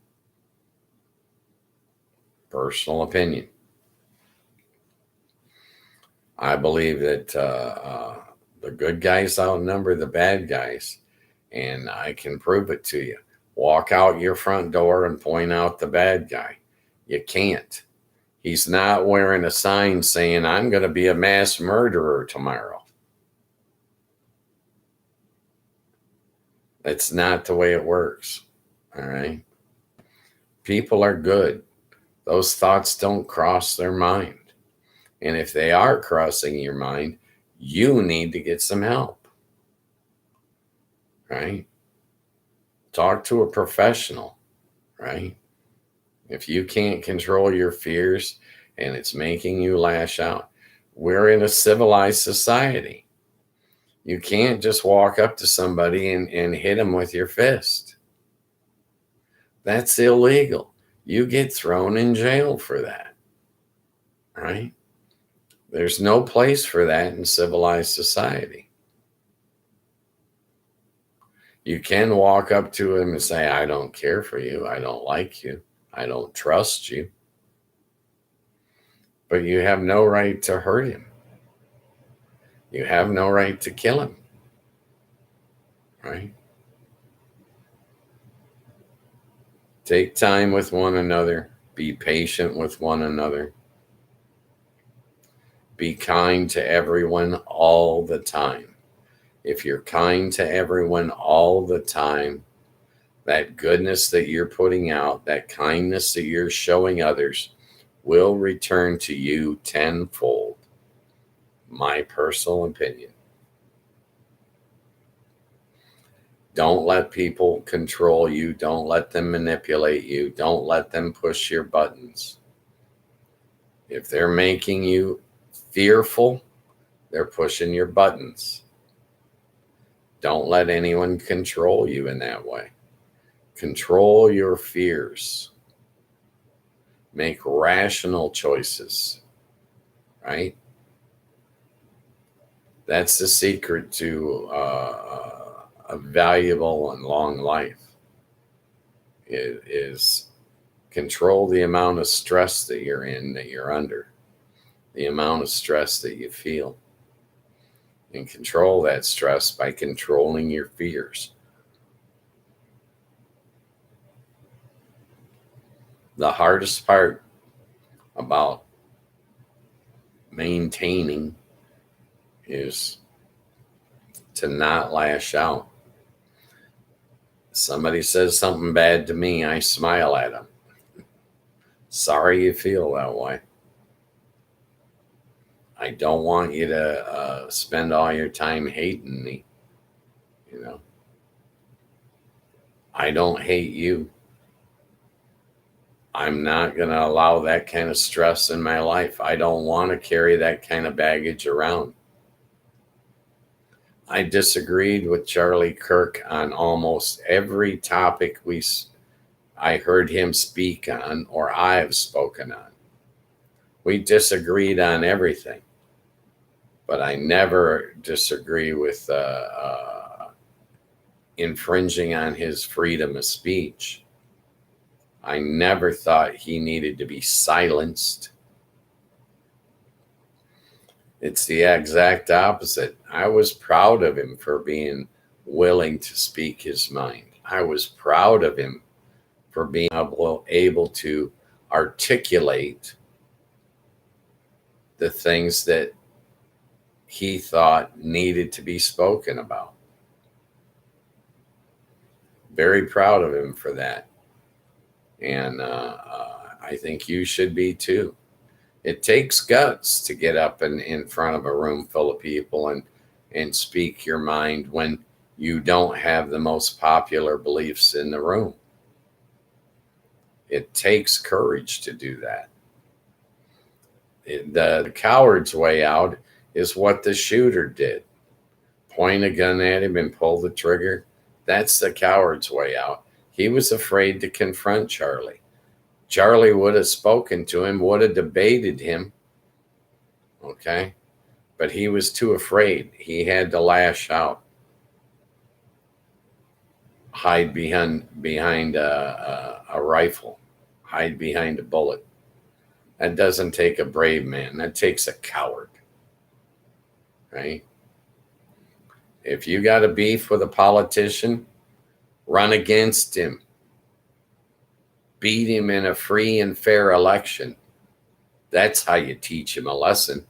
Personal opinion. I believe that the good guys outnumber the bad guys, and I can prove it to you. Walk out your front door and point out the bad guy. You can't. He's not wearing a sign saying, I'm going to be a mass murderer tomorrow. That's not the way it works. All right. People are good. Those thoughts don't cross their mind. And if they are crossing your mind, you need to get some help. Right? Talk to a professional. Right? If you can't control your fears and it's making you lash out, we're in a civilized society. You can't just walk up to somebody and hit them with your fist. That's illegal. You get thrown in jail for that. Right? There's no place for that in civilized society. You can walk up to him and say, I don't care for you. I don't like you. I don't trust you. But you have no right to hurt him. You have no right to kill him. Right? Take time with one another. Be patient with one another. Be kind to everyone all the time. If you're kind to everyone all the time, that goodness that you're putting out, that kindness that you're showing others will return to you tenfold. My personal opinion. Don't let people control you. Don't let them manipulate you. Don't let them push your buttons. If they're making you fearful, they're pushing your buttons. Don't let anyone control you in that way. Control your fears. Make rational choices, right? That's the secret to a valuable and long life. It is control the amount of stress that you're in, that you're under, the amount of stress that you feel. And control that stress by controlling your fears. The hardest part about maintaining is to not lash out. Somebody says something bad to me, I smile at them. Sorry you feel that way. I don't want you to spend all your time hating me. You know, I don't hate you. I'm not going to allow that kind of stress in my life. I don't want to carry that kind of baggage around. I disagreed with Charlie Kirk on almost every topic I heard him speak on or I've spoken on. We disagreed on everything, but I never disagree with infringing on his freedom of speech. I never thought he needed to be silenced. It's the exact opposite. I was proud of him for being willing to speak his mind. I was proud of him for being able to articulate the things that he thought needed to be spoken about. Very proud of him for that. And I think you should be too. It takes guts to get up in front of a room full of people and speak your mind when you don't have the most popular beliefs in the room. It takes courage to do that. The coward's way out is what the shooter did. Point a gun at him and pull the trigger. That's the coward's way out. He was afraid to confront Charlie. Charlie would have spoken to him, would have debated him. Okay? But he was too afraid. He had to lash out. Hide behind a rifle. Hide behind a bullet. That doesn't take a brave man. That takes a coward. Right? If you got a beef with a politician, run against him. Beat him in a free and fair election. That's how you teach him a lesson.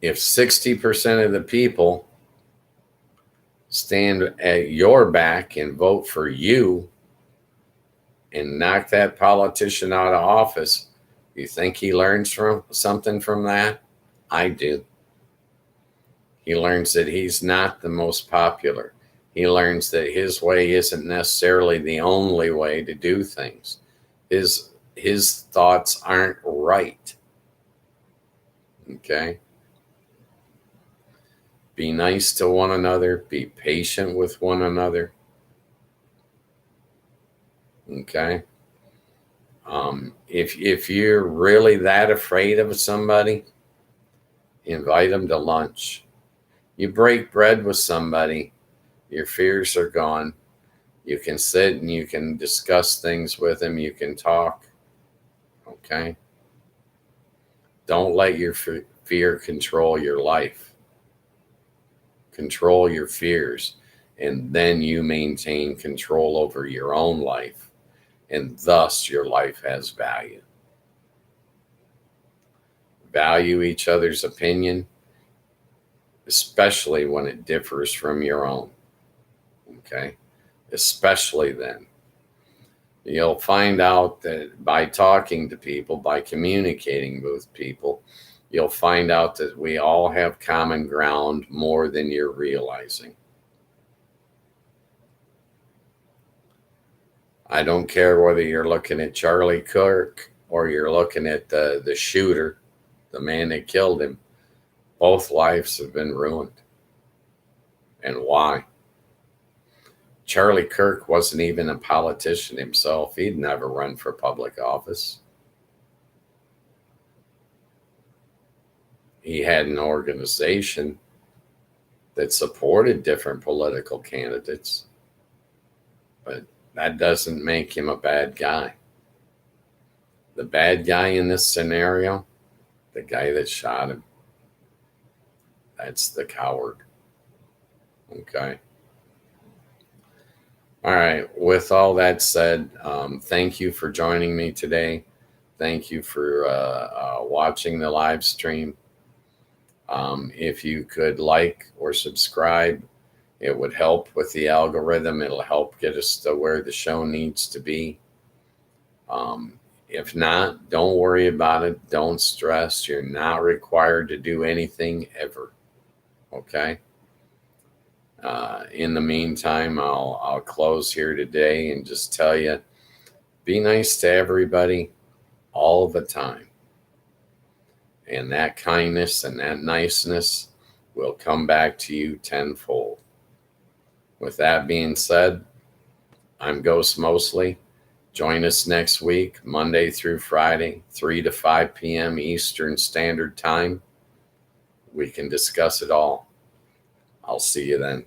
If 60% of the people stand at your back and vote for you and knock that politician out of office, you think he learns something from that? I do. He learns that he's not the most popular. He learns that his way isn't necessarily the only way to do things. His thoughts aren't right. Okay? Be nice to one another. Be patient with one another. Okay? If you're really that afraid of somebody, invite them to lunch. You break bread with somebody, your fears are gone. You can sit and you can discuss things with them. You can talk. Okay? Don't let your fear control your life. Control your fears, and then you maintain control over your own life, and thus your life has value. Value each other's opinion, especially when it differs from your own. Okay? Especially then. You'll find out that by talking to people, by communicating with people, you'll find out that we all have common ground more than you're realizing. I don't care whether you're looking at Charlie Kirk or you're looking at the shooter, the man that killed him. Both lives have been ruined. And why? Charlie Kirk wasn't even a politician himself. He'd never run for public office. He had an organization that supported different political candidates, but that doesn't make him a bad guy. The bad guy in this scenario, the guy that shot him, that's the coward. Okay. All right. With all that said, thank you for joining me today. Thank you for watching the live stream. If you could like or subscribe, it would help with the algorithm. It'll help get us to where the show needs to be. If not, don't worry about it. Don't stress. You're not required to do anything ever. Okay? In the meantime, I'll close here today and just tell you, be nice to everybody all the time. And that kindness and that niceness will come back to you tenfold. With that being said, I'm Ghost Mostly. Join us next week, Monday through Friday, 3 to 5 p.m. Eastern Standard Time. We can discuss it all. I'll see you then.